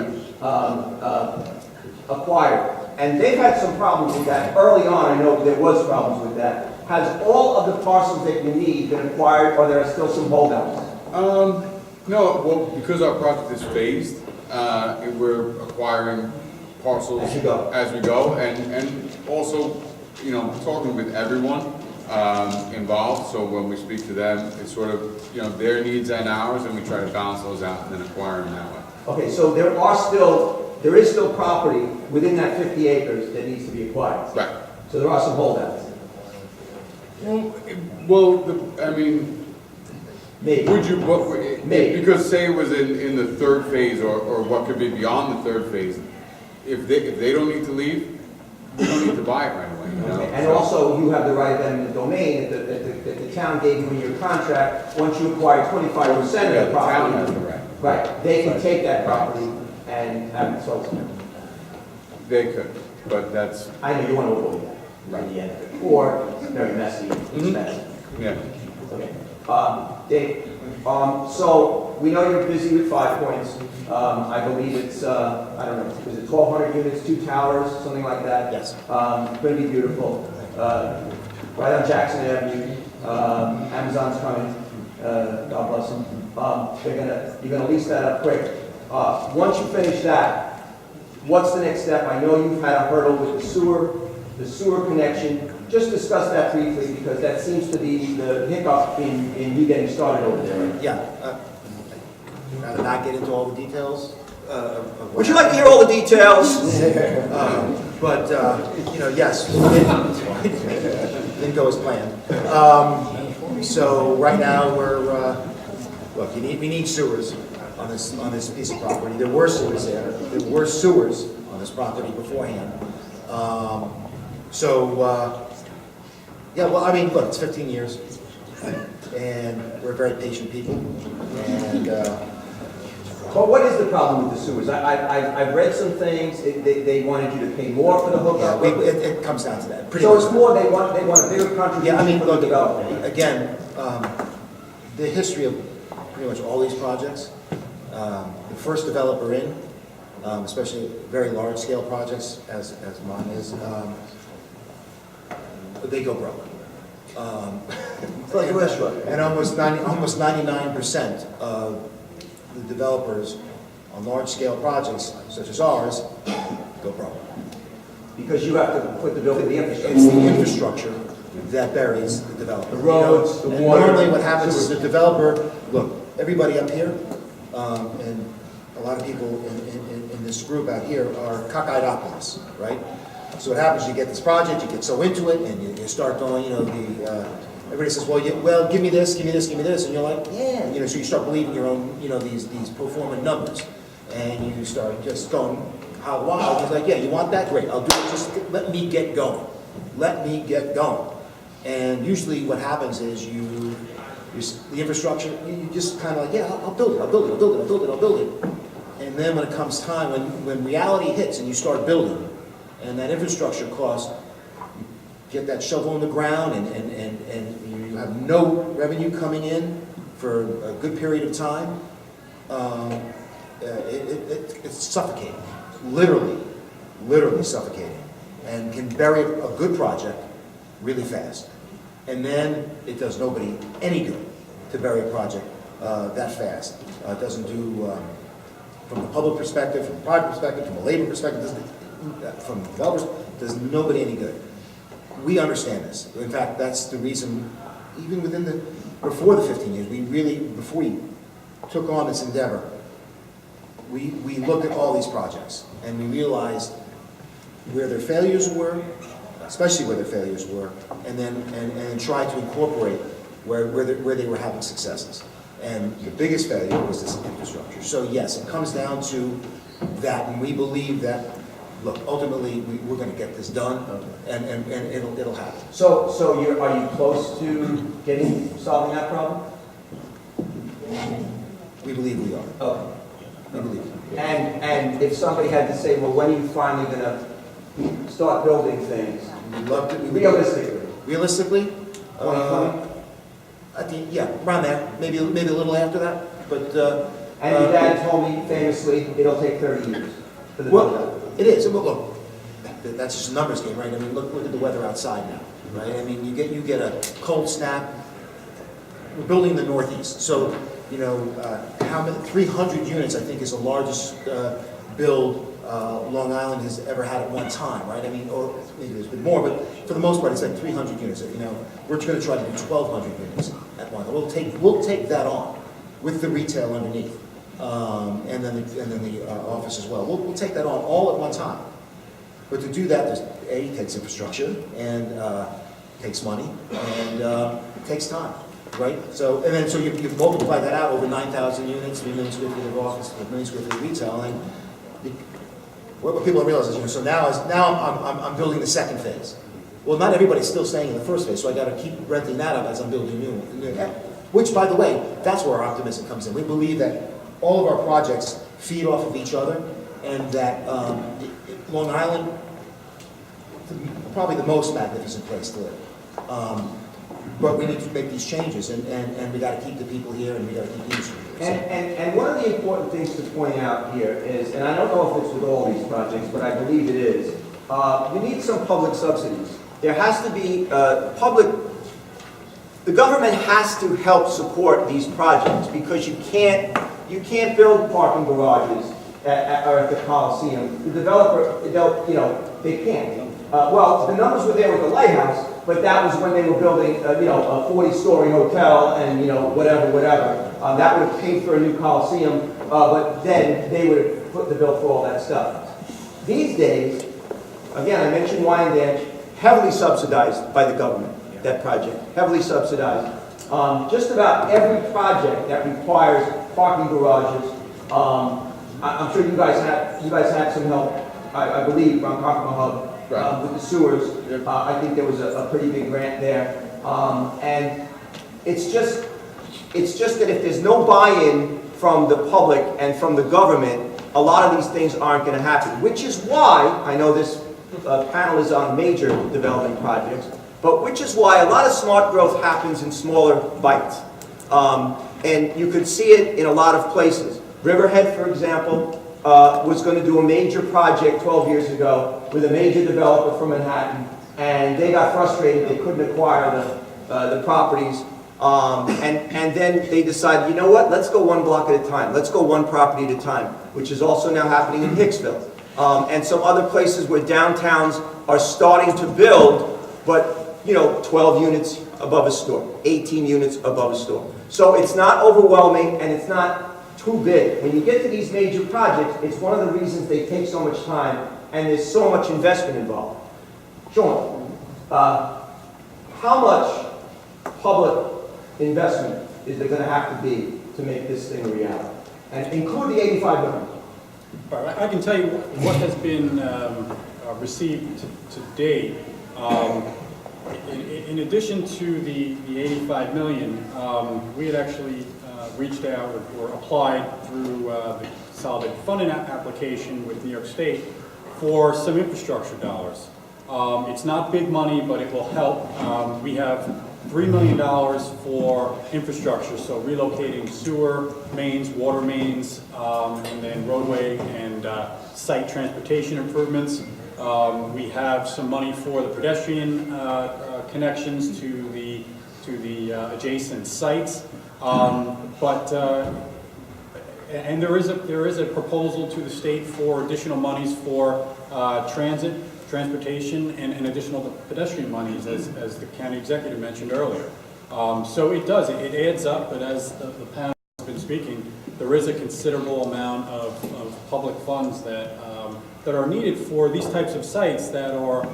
acquired. And they've had some problems with that. Early on, I know there was problems with that. Has all of the parcels that you need been acquired, or there are still some holdouts? No, well, because our project is phased, we're acquiring parcels. As you go. As we go, and also, you know, talking with everyone involved, so when we speak to them, it's sort of, you know, their needs and ours, and we try to balance those out and then acquire them that way. Okay, so there is still property within that 50 acres that needs to be acquired. Right. So there are some holdouts, I mean, maybe. would you, Maybe. because say it was in the third phase, or what could be beyond the third phase, if they don't need to leave, we don't need to buy it right away, you know? Okay, and So- also, you have the right of eminent domain that the town gave you in your contract. Once you acquire 25% Yeah, of the the town has property, the right. right, they can take that property and have it sold. They could, but that's, I know you want to avoid that, in the end, or it's very messy, expensive. yeah. Okay. Dave, so we know you're busy with 5 Points. I believe it's, I don't know, is it 1,200 units, 2 towers, something like that? Yes. Going to be beautiful. Right on Jackson Avenue. Amazon's coming. God bless them. You're gonna lease that up quick. Once you finish that, what's the next step? I know you've had a hurdle with the sewer connection. Just discuss that briefly, because that seems to be the hiccup in you getting started over there. Yeah, I'd rather not get into all the details. Of Would you like to hear all the details? But, you know, yes, didn't go as planned. So right now, look, we need sewers on this piece of property. There were sewers there. There were sewers on this property beforehand. Yeah, well, I mean, look, it's 15 years, and we're very patient people, and, But what is the problem with the sewers? I've read some things, they wanted you to pay more for the hookup. it comes down to that. Pretty So much. it's more, they want a bigger Yeah, I contribution mean, from the look, development. again, the history of pretty much all these projects, the first developer in, especially very large-scale projects, as mine is, they go broke. It's like a restaurant. And almost 99% of the developers on large-scale projects, such as ours, go broke. Because you have to put the building, the It's infrastructure. the infrastructure that buries the developer. The roads, the And water, normally what happens is sewers. the developer, look, everybody up here, and a lot of people in this group out here are cockeyed optimists, right? So what happens, you get this project, you get so into it, and you start going, you know, everybody says, well, give me this, give me this, give me this, and you're like, yeah, you know, so you start believing your own, you know, these pro forma numbers, and you start just going how wild. It's like, yeah, you want that? Great, I'll do it, just let me get going. Let me get going. And usually what happens is the infrastructure, you just kind of like, yeah, I'll build it, I'll build it, I'll build it, I'll build it, I'll build it. And then when it comes time, when reality hits and you start building, and that infrastructure cost, you get that shovel in the ground, and you have no revenue coming in for a good period of time, it's suffocating, literally suffocating, and can bury a good project really fast. And then it does nobody any good to bury a project that fast. It doesn't do, from the public perspective, from the private perspective, from the labor perspective, from the developers, does nobody any good. We understand this. In fact, that's the reason, even before the 15 years, before we took on this endeavor, we looked at all these projects, and we realized where their failures were, especially where their failures were, and then tried to incorporate where they were having successes. And the biggest failure was this infrastructure. So yes, it comes down to that, and we believe that, look, ultimately, we're going to get this done, and it'll happen. So are you close to solving that problem? We believe we are. Okay. We believe. And if somebody had to say, well, when are you finally going to start building things? We'd love to. Realistically? Realistically? 2020? Around there. Maybe a little after that. But And your dad told me famously, it'll take 30 years for the build-out. well, it is. But look, that's just a numbers game, right? I mean, look at the weather outside now, right? I mean, you get a cold snap. We're building in the Northeast, so how many 300 units I think is the largest build Long Island has ever had at one time, right? I mean, or maybe there's been more, but for the most part, it's like 300 units. You know, we're going to try to do 1,200 units at one. We'll take that on with the retail underneath, and then the office as well. We'll take that on all at one time. But to do that, it takes infrastructure and takes money and takes time, right? So you multiply that out over 9,000 units, 3 million square feet of office, 1 million square feet of retail, and what people don't realize is, you know, so now I'm building the second phase. Well, not everybody's still staying in the first phase, so I got to keep renting that up as I'm building new. Which, by the way, that's where our optimism comes in. We believe that all of our projects feed off of each other, and that Long Island, probably the most magnificent place to live. But we need to make these changes, and we got to keep the people here, and we got to keep the industry here. And one of the important things to point out here is, and I don't know if it's with all these projects, but I believe it is, you need some public subsidies. There has to be the government has to help support these projects, because you can't build parking garages at the Coliseum. The developer, they can't. Well, the numbers were there with the lighthouse, but that was when they were building, a 40-story hotel and, whatever. That would have paid for a new Coliseum, but then they would have put the bill for all that stuff. These days, again, I mentioned Wyandanch, heavily subsidized by the government, that project, heavily subsidized. Just about every project that requires parking garages, I'm sure you guys had some help, I believe, from Carpenter Hub. Right. With the sewers, I think there was a pretty big grant there, and it's just that if there's no buy-in from the public and from the government, a lot of these things aren't going to happen. Which is why I know this panel is on major development projects, but which is why a lot of smart growth happens in smaller bites, and you could see it in a lot of places. Riverhead, for example, was going to do a major project 12 years ago with a major developer from Manhattan, and they got frustrated. They couldn't acquire the properties, and then they decided, you know what, let's go one block at a time. Let's go one property at a time, which is also now happening in Hicksville. And some other places where downtowns are starting to build, but 12 units above a store, 18 units above a store. So it's not overwhelming, and it's not too big. When you get to these major projects, it's one of the reasons they take so much time, and there's so much investment involved. Sean, how much public investment is there going to have to be to make this thing a reality? And include the 85 million. All right, I can tell you what has been received to date. In addition to the 85 million, we had actually reached out or applied through the Consolidated Funding application with New York State for some infrastructure dollars. It's not big money, but it will help. We have $3 million for infrastructure, so relocating sewer mains, water mains, and then roadway and site transportation improvements. We have some money for the pedestrian connections to the adjacent sites. And there is a proposal to the state for additional monies for transportation, and additional pedestrian monies, as the county executive mentioned earlier. So it adds up, but as the panel has been speaking, there is a considerable amount of public funds that are needed for these types of sites that are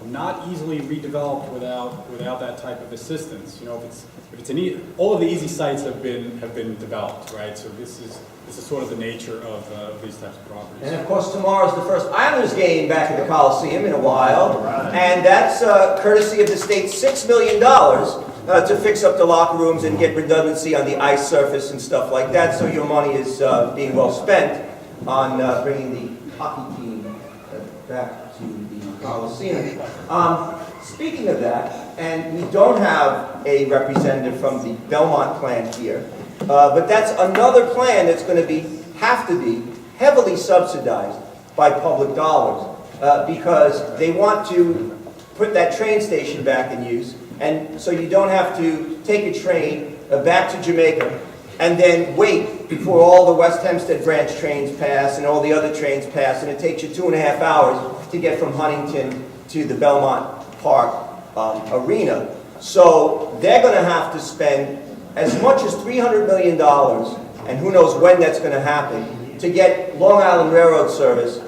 not easily redeveloped without that type of assistance. If it's all of the easy sites have been developed, right? So this is sort of the nature of these types of properties. And of course, tomorrow's the first Islanders game back at the Coliseum in a while, and that's courtesy of the state $6 million to fix up the locker rooms and get redundancy on the ice surface and stuff like that. So your money is being well spent on bringing the hockey team back to the Coliseum. Speaking of that, and we don't have a representative from the Belmont plan here, but that's another plan that's going to have to be heavily subsidized by public dollars, because they want to put that train station back in use, and so you don't have to take a train back to Jamaica, and then wait before all the West Hempstead branch trains pass and all the other trains pass, and it takes you 2.5 hours to get from Huntington to the Belmont Park arena. So they're going to have to spend as much as $300 million, and who knows when that's going to happen, to get Long Island Railroad service,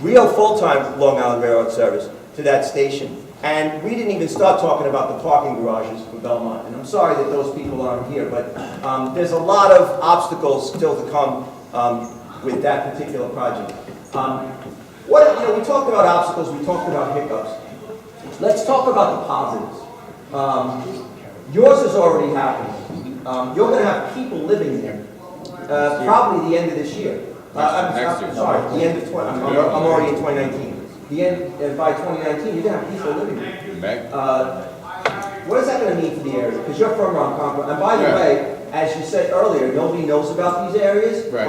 real full-time Long Island Railroad service, to that station. And we didn't even start talking about the parking garages for Belmont. And I'm sorry that those people aren't here, but there's a lot of obstacles still to come with that particular project. We talked about obstacles, we talked about hiccups. Let's talk about the positives. Yours has already happened. You're going to have people living there, probably the end of this year. Next year. I'm sorry, the end of I'm already in 2019. The end, by 2019, you're going to have people living there. What is that going to mean for the area? Because you're from Ronkonkoma. And by the way, as you said earlier, nobody knows about these areas. Right.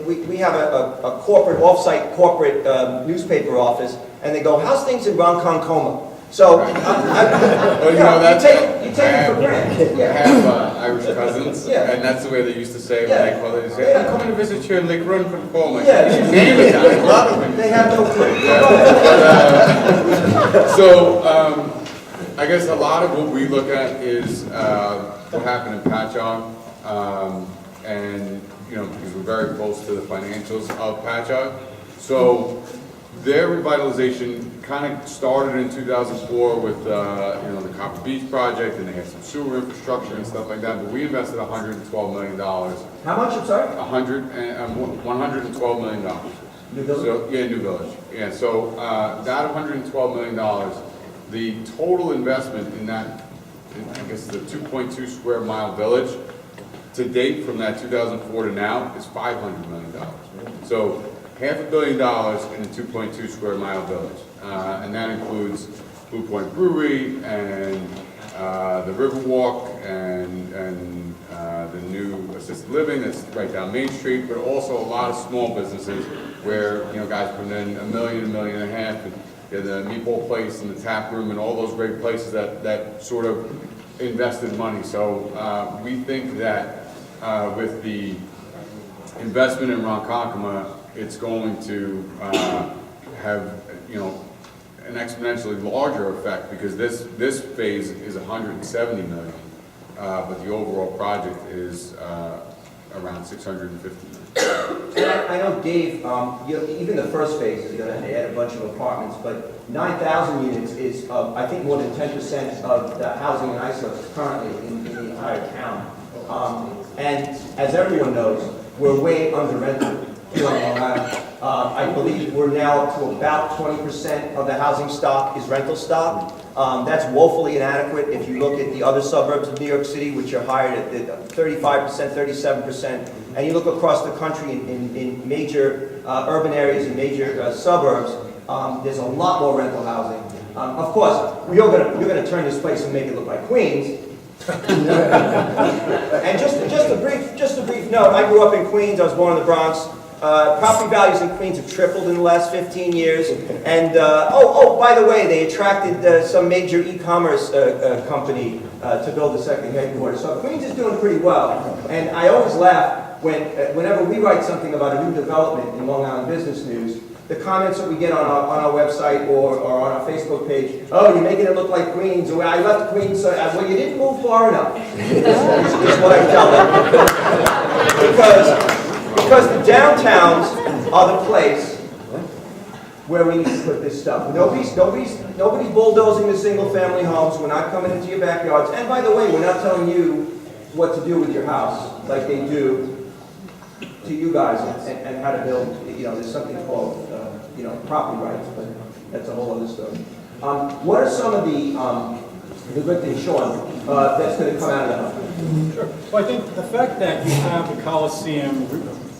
We have a corporate, off-site corporate newspaper office, and they go, how's things in Ronkonkoma? So, Well, you know, you take it for granted. I Yeah. have Irish cousins, Yeah. and that's the way they used to say it Yeah. when they called it. They say, I'm coming to visit you in Lake Ronkonkoma. Yeah. You should name it down. A lot of them. They have no clue. So, I guess a lot of what we look at is what happened in Patchogue, and, you know, because we're very close to the financials of Patchogue. So, their revitalization kind of started in 2004 with, the Copper Beach project, and they had some sewer infrastructure and stuff like that, but we invested $112 million. How much, I'm sorry? $112 million. New Village? So, yeah, New Village. Yeah, so that $112 million, the total investment in that, I guess the 2.2 square mile village, to date from that 2004 to now is $500 million. So $500 million in a 2.2 square mile village. And that includes Blue Point Brewery and the Riverwalk and the new assisted living that's right down Main Street, but also a lot of small businesses where, you know, guys put in $1 million, $1.5 million, and the meatball place and the tap room and all those great places that sort of invested money. So we think that with the investment in Ronkonkoma, it's going to have, you know, an exponentially larger effect, because this phase is $170 million, but the overall project is around $650 million. And I know, Dave, even the first phase is going to add a bunch of apartments, but 9,000 units is, I think, more than 10% of the housing in Islip currently in the entire town. And as everyone knows, we're way under rented here on Long Island. I believe we're now up to about 20% of the housing stock is rental stock. That's woefully inadequate if you look at the other suburbs of New York City, which are higher at 35%, 37%, and you look across the country in major urban areas and major suburbs, there's a lot more rental housing. Of course, you're going to turn this place and make it look like Queens. And just a brief note, I grew up in Queens, I was born in the Bronx. Property values in Queens have tripled in the last 15 years. And, by the way, they attracted some major e-commerce company to build a second headquarters. So Queens is doing pretty well. And I always laugh whenever we write something about a new development in Long Island Business News, the comments that we get on our website or on our Facebook page, oh, you're making it look like Queens, or I left Queens, so well, you didn't move far enough, is what I tell them. Because the downtowns are the place where we need to put this stuff. Nobody's bulldozing the single-family homes. We're not coming into your backyards. And by the way, we're not telling you what to do with your house like they do to you guys and how to build. You know, there's something called property rights, but that's a whole other story. What are some of the good things, Sean, that's going to come out of that? Sure. Well, I think the fact that you have the Coliseum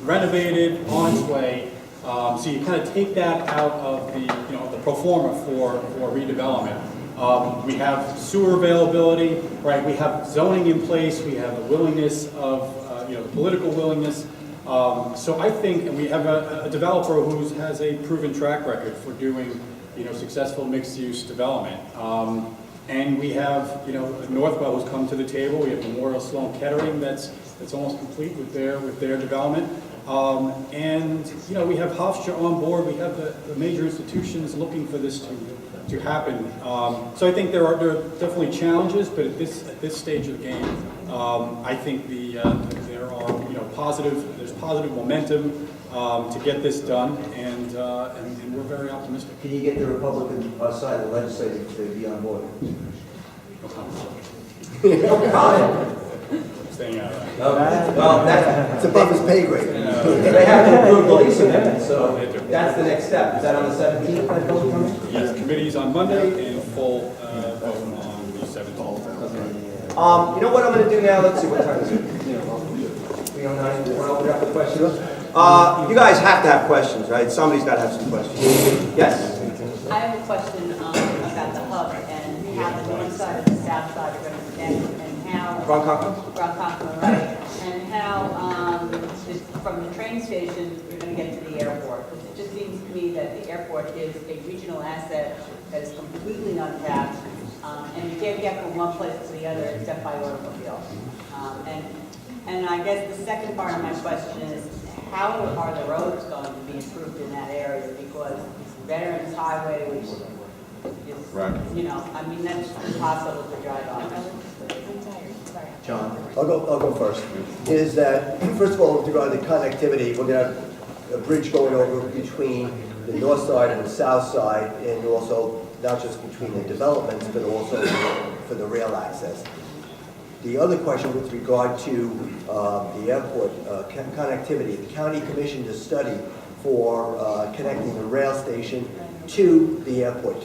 renovated, on its way, so you kind of take that out of the pro forma for redevelopment. We have sewer availability, right? We have zoning in place. We have the willingness of the political willingness. So I think, and we have a developer who has a proven track record for doing successful mixed-use development. And we have, you know, Northwell who's come to the table. We have Memorial Sloan Kettering that's almost complete with their development. And, you know, we have Hofstra on board. We have the major institutions looking for this to happen. So I think there are definitely challenges, but at this stage of the game, I think there are, you know, there's positive momentum to get this done, and we're very optimistic. Can you get the Republican side of the legislature to be on board? Staying out of that. Well, It's above his pay grade. they have to approve the lease amendment, so that's the next step. Is that on the 17th, that vote coming? Yes, committee's on Monday and full vote on the 17th. You know what I'm going to do now? Let's see, what time is it? 3:09. You want to open it up for questions? You guys have to have questions, right? Somebody's got to have some questions. Yes? I have a question about the hub and how the north side and the south side are going to connect, and how Ronkonkoma? right, and how from the train station you're going to get to the airport. Because it just seems to me that the airport is a regional asset that is completely untapped, and you can't get from one place to the other except by automobile. And I guess the second part of my question is, how are the roads going to be improved in that area? Because Veterans Highway, which is, Right. you know, I mean, that's impossible to drive on. John? I'll go first. Is that, first of all, with regard to connectivity, we're going to have a bridge going over between the north side and the south side, and also not just between the developments, but also for the rail access. The other question with regard to the airport connectivity, the county commissioned a study for connecting the rail station to the airport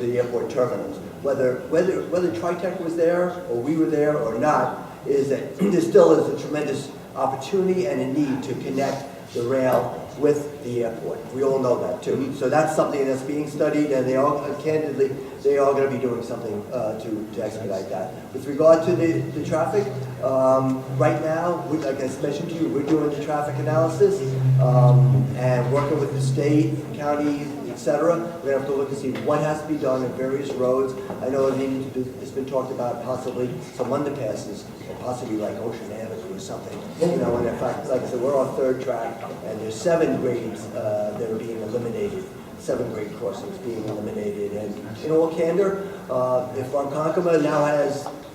terminals. Whether TriTech was there, or we were there, or not, is that there still is a tremendous opportunity and a need to connect the rail with the airport. We all know that too. So that's something that's being studied, and they are, candidly, they are going to be doing something to expedite that. With regard to the traffic, right now, like I mentioned to you, we're doing the traffic analysis and working with the state, counties, etc. We're going to have to look and see what has to be done in various roads. I know it's been talked about possibly some underpasses, or possibly like Ocean Avenue or something. You know, and in fact, like I said, we're on third track, and there's 7 grades that are being eliminated. 7 grade crossings being eliminated. And in all candor, if Ronkonkoma now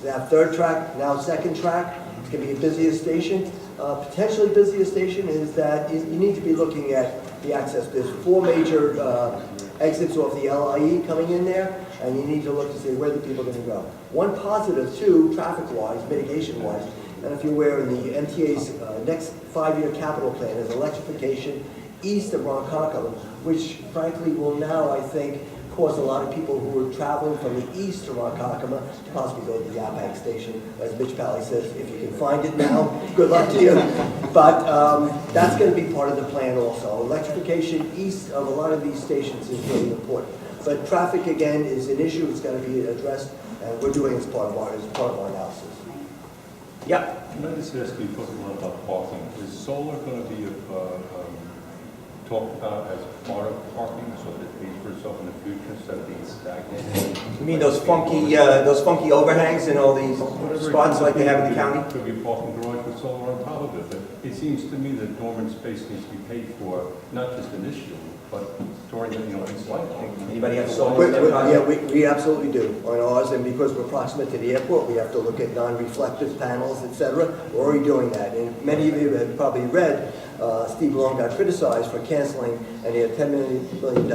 they have third track, now second track, it's going to be a busier station. Potentially busier station is that you need to be looking at the access. There's 4 major exits off the LIE coming in there, and you need to look to see where the people are going to go. One positive, too, traffic-wise, mitigation-wise, and if you're aware, in the MTA's next 5-year capital plan is electrification east of Ronkonkoma, which frankly will now, I think, cause a lot of people who are traveling from the east to Ronkonkoma to possibly go to the Yapak station. As Mitch Pally says, if you can find it now, good luck to you. But that's going to be part of the plan also. Electrification east of a lot of these stations is really important. But traffic, again, is an issue. It's going to be addressed, and we're doing it as part of our analysis. Yep. Can I just ask you, talking a lot about parking, is solar going to be talked about as part of parking so that it pays for itself in the future instead of being stagnant? You mean those funky overhangs in all these spots like they have in the county? Could be a parking garage with solar on top of it, but it seems to me that dormant space needs to be paid for, not just initially, but during its life. Anybody have solar? Yeah, we absolutely do on ours, and because we're proximate to the airport, we have to look at non-reflective panels, etc. We're already doing that, and many of you have probably read Steve Long got criticized for canceling, and he had a $10 million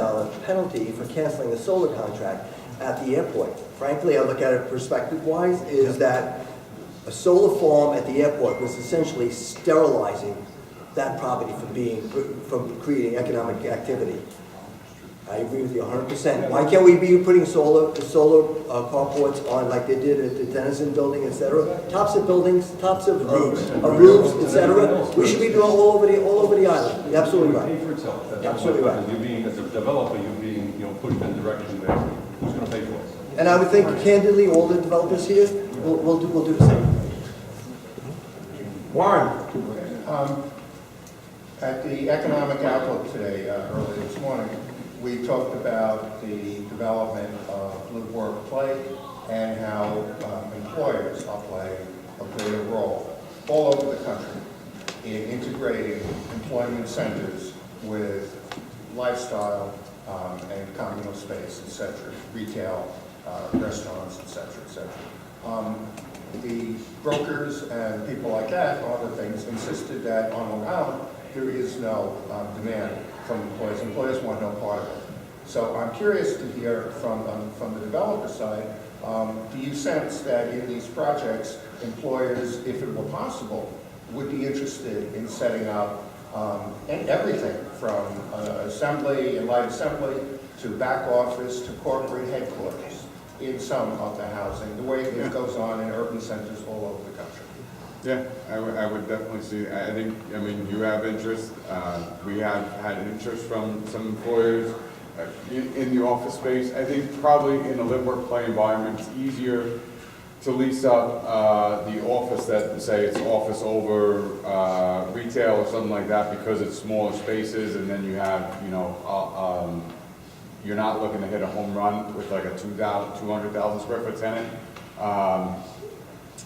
penalty for canceling the solar contract at the airport. Frankly, I look at it perspective-wise, is that a solar farm at the airport was essentially sterilizing that property from creating economic activity. I agree with you 100%. Why can't we be putting solar carports on like they did at the Dennison building, etc.? Tops of buildings, tops of roofs, etc. We should be doing all over the island. You're absolutely right. Pay for itself. That's Absolutely what- right. You're being, as a developer, you're being pushed in a direction where who's going to pay for it? And I would think, candidly, all the developers here will do the same. Warren? At the economic outlook today, earlier this morning, we talked about the development of live, work, play and how employers are playing a greater role all over the country in integrating employment centers with lifestyle and communal space, et cetera, retail, restaurants, et cetera, et cetera. The brokers and people like that, other things, insisted that on Long Island, there is no demand from employers. Employers want no part of it. So I'm curious to hear from the developer side, do you sense that in these projects, employers, if it were possible, would be interested in setting up and everything from assembly and light assembly to back office to corporate headquarters in some of the housing, the way it goes on in urban centers all over the country? Yeah, I would definitely see, I think, I mean, you have interest, we have had interest from some employers in the office space. I think probably in a live, work, play environment, it's easier to lease up the office that, say, it's office over retail or something like that, because it's smaller spaces, and then you have, you know, you're not looking to hit a home run with like a 200,000 square foot tenant.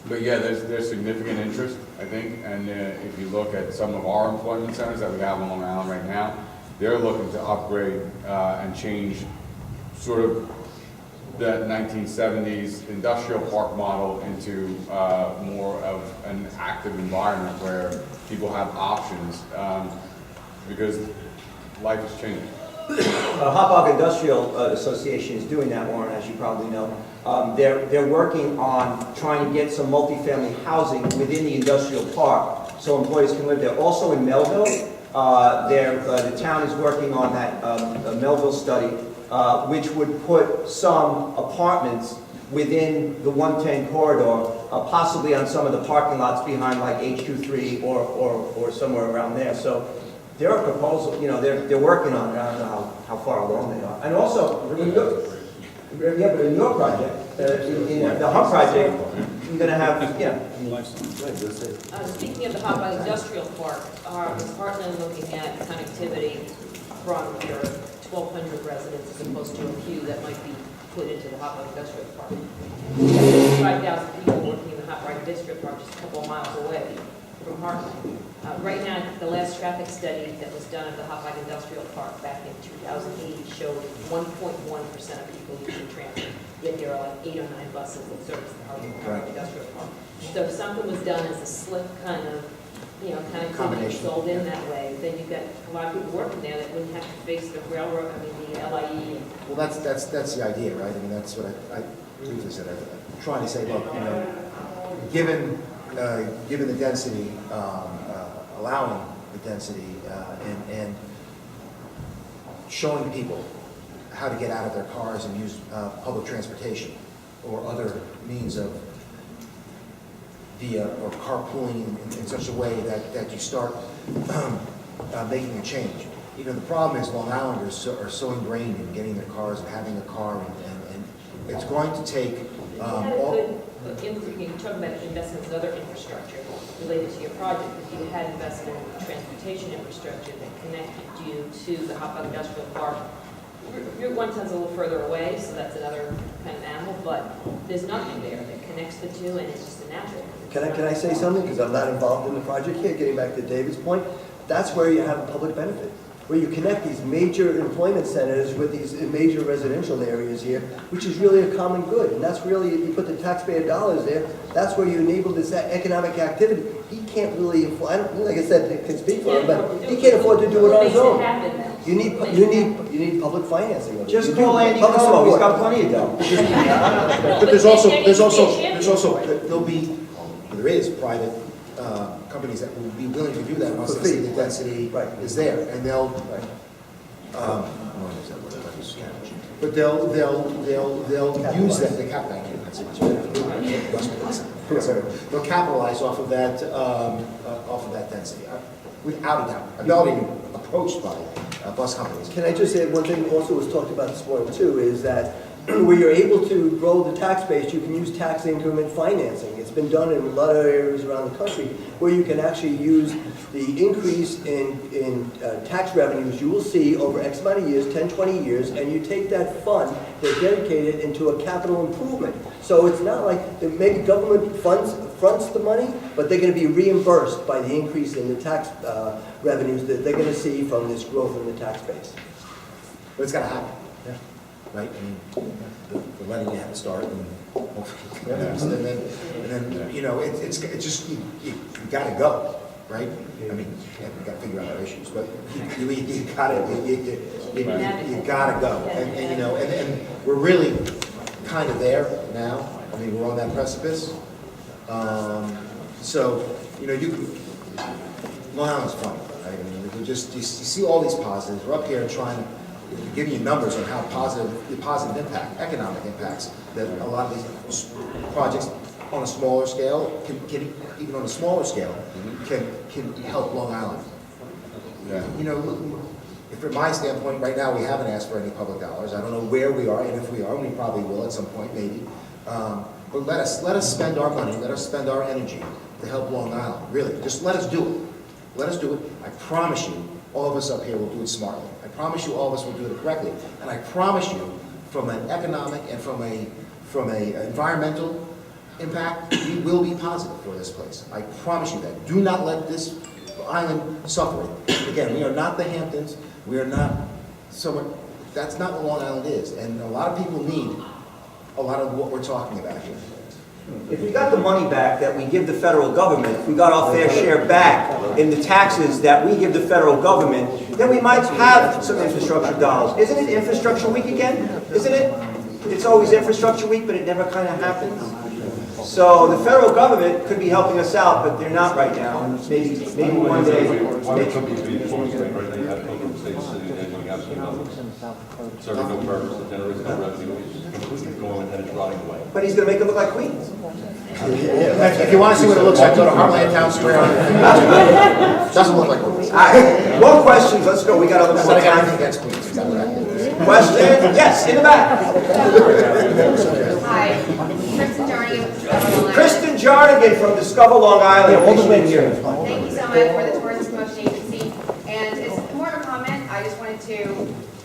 But yeah, there's significant interest, I think, and if you look at some of our employment centers that we have on Long Island right now, they're looking to upgrade and change sort of the 1970s industrial park model into more of an active environment where people have options, because life has changed. Hauppauge Industrial Association is doing that, Warren, as you probably know. They're working on trying to get some multifamily housing within the industrial park so employees can live there. Also in Melville, the town is working on that Melville study, which would put some apartments within the 110 corridor, possibly on some of the parking lots behind like H23 or somewhere around there. So there are proposals, you know, they're working on it. I don't know how far along they are. And also, in your project, in the Hub project, you're going to have, Speaking of the Hauppauge Industrial Park, is Heartland looking at connectivity from your 1,200 residents as opposed to a few that might be put into the Hauppauge Industrial Park? 5,000 people working in the Hauppauge Industrial Park, just a couple of miles away from Heartland. Right now, the last traffic study that was done at the Hauppauge Industrial Park back in 2008 showed 1.1% of people using transit. Yet there are like 8 or 9 buses that service the Hauppauge Industrial Park. So if something was done as a slick kind of, you know, kind of combination sold in that way, then you've got a lot of people working there that wouldn't have to face the railroad, I mean, the LIE. Well, that's the idea, right? I mean, that's what I briefly said. I'm trying to say, look, you know, given the density, allowing the density, and showing people how to get out of their cars and use public transportation or other means of via or carpooling in such a way that you start making a change. You know, the problem is Long Islanders are so ingrained in getting their cars and having a car, and it's going to take You talk about investments in other infrastructure related to your project. If you had invested in transportation infrastructure that connected you to the Hauppauge Industrial Park, Route 110's a little further away, so that's another kind of animal, but there's nothing there that connects the two, and it's just a natural. Can I say something? Because I'm not involved in the project here, getting back to David's point. That's where you have a public benefit, where you connect these major employment centers with these major residential areas here, which is really a common good. And that's really, you put the taxpayer dollars there, that's where you enable this economic activity. He can't really afford, I don't, like I said, I can speak for him, but he can't afford to do it on his own. You need public financing. Just call Andy Como, he's got plenty of dough. But there is private companies that will be willing to do that once they see the density is there, and they'll, but they'll use that, they'll capitalize off of that density, without a doubt. I'm not even approached by bus companies. Can I just say one thing also was talked about this morning too, is that where you're able to grow the tax base, you can use tax increment financing. It's It's been done in a lot of areas around the country where you can actually use the increase in tax revenues you will see over X amount of years, 10, 20 years, and you take that fund, they dedicate it into a capital improvement. So it's not like maybe government fronts the money, but they're going to be reimbursed by the increase in the tax revenues that they're going to see from this growth in the tax base. But it's gotta happen, right? I mean, we're letting you have a start and then, you know, it's just, you gotta go, right? I mean, yeah, we gotta figure out our issues, but you gotta go. And, you know, and we're really kind of there now. I mean, we're on that precipice. So, you know, Long Island's funny, right? I mean, you see all these positives. We're up here trying to give you numbers on how the positive impact, economic impacts that a lot of these projects on a smaller scale can even on a smaller scale can help Long Island. Yeah. You know, from my standpoint, right now we haven't asked for any public dollars. I don't know where we are, and if we are, we probably will at some point, maybe. But let us spend our money, let us spend our energy to help Long Island. Really, just let us do it. Let us do it. I promise you, all of us up here will do it smartly. I promise you, all of us will do it correctly. And I promise you, from an economic and from a environmental impact, we will be positive for this place. I promise you that. Do not let this island suffer. Again, we are not the Hamptons. We are not somewhere. That's not what Long Island is. And a lot of people need a lot of what we're talking about here. If we got the money back that we give the federal government, if we got our fair share back in the taxes that we give the federal government, then we might have some infrastructure dollars. Isn't it Infrastructure Week again? Isn't it? It's always Infrastructure Week, but it never kind of happens. So the federal government could be helping us out, but they're not right now. Maybe one day. Why would somebody be enforced, right? They have Pilgrim State City, they're doing absolutely nothing. Serving no purpose, it generates no revenue, it's completely going and it's rotting away. But he's going to make it look like Queens. If you want to see what it looks like, go to Heartland Town Square. Doesn't look like Queens. All right, more questions. Let's go. We got other I more got time. anything against Queens. Is that what I did? Question? Yes, in the back. Hi, Kristen Jarnigan with Discover Long Island. Kristen Jarnigan from Discover Long Island. Thanks for being here. Thank you so much for the Tourism Promotion Agency. And it's more of a comment. I just wanted to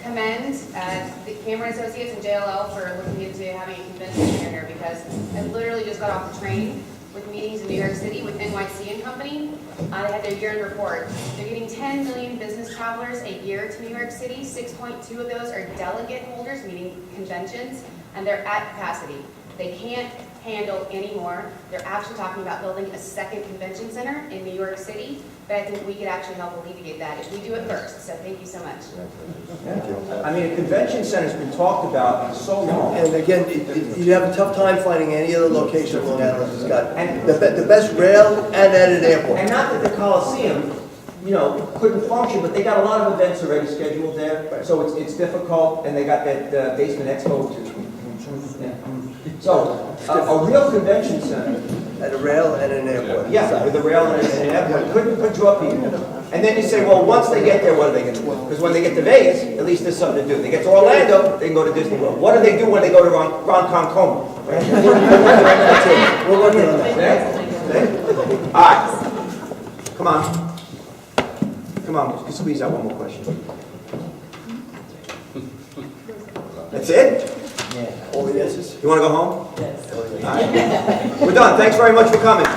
commend the Cameron Associates and JLL for looking into having a convention center here, because I literally just got off the train with meetings in New York City with NYC and Company. They had their year-end report. They're getting 10 million business travelers a year to New York City. 6.2 of those are delegate holders, meaning conventions, and they're at capacity. They can't handle anymore. They're actually talking about building a second convention center in New York City, but I think we could actually help alleviate that if we do it first. So thank you so much. I mean, a convention center's been talked about for so long. And again, you have a tough time finding any other location in Long Island that's got the best rail and at an airport. And not that the Coliseum, you know, couldn't function, but they got a lot of events already scheduled there, so it's difficult, and they got that basement expo too. So, a real convention center. At a rail and an airport. Yeah, with a rail and an airport, couldn't draw people. And then you say, well, once they get there, what are they going to do? Because when they get to Vegas, at least there's something to do. They get to Orlando, they can go to Disney World. What do they do when they go to Ron Concoma? We're working on that. All right. Come on. Come on, let's squeeze out one more question. That's it? All the yeses. You want to go home? Yes. All right. We're done. Thanks very much for coming.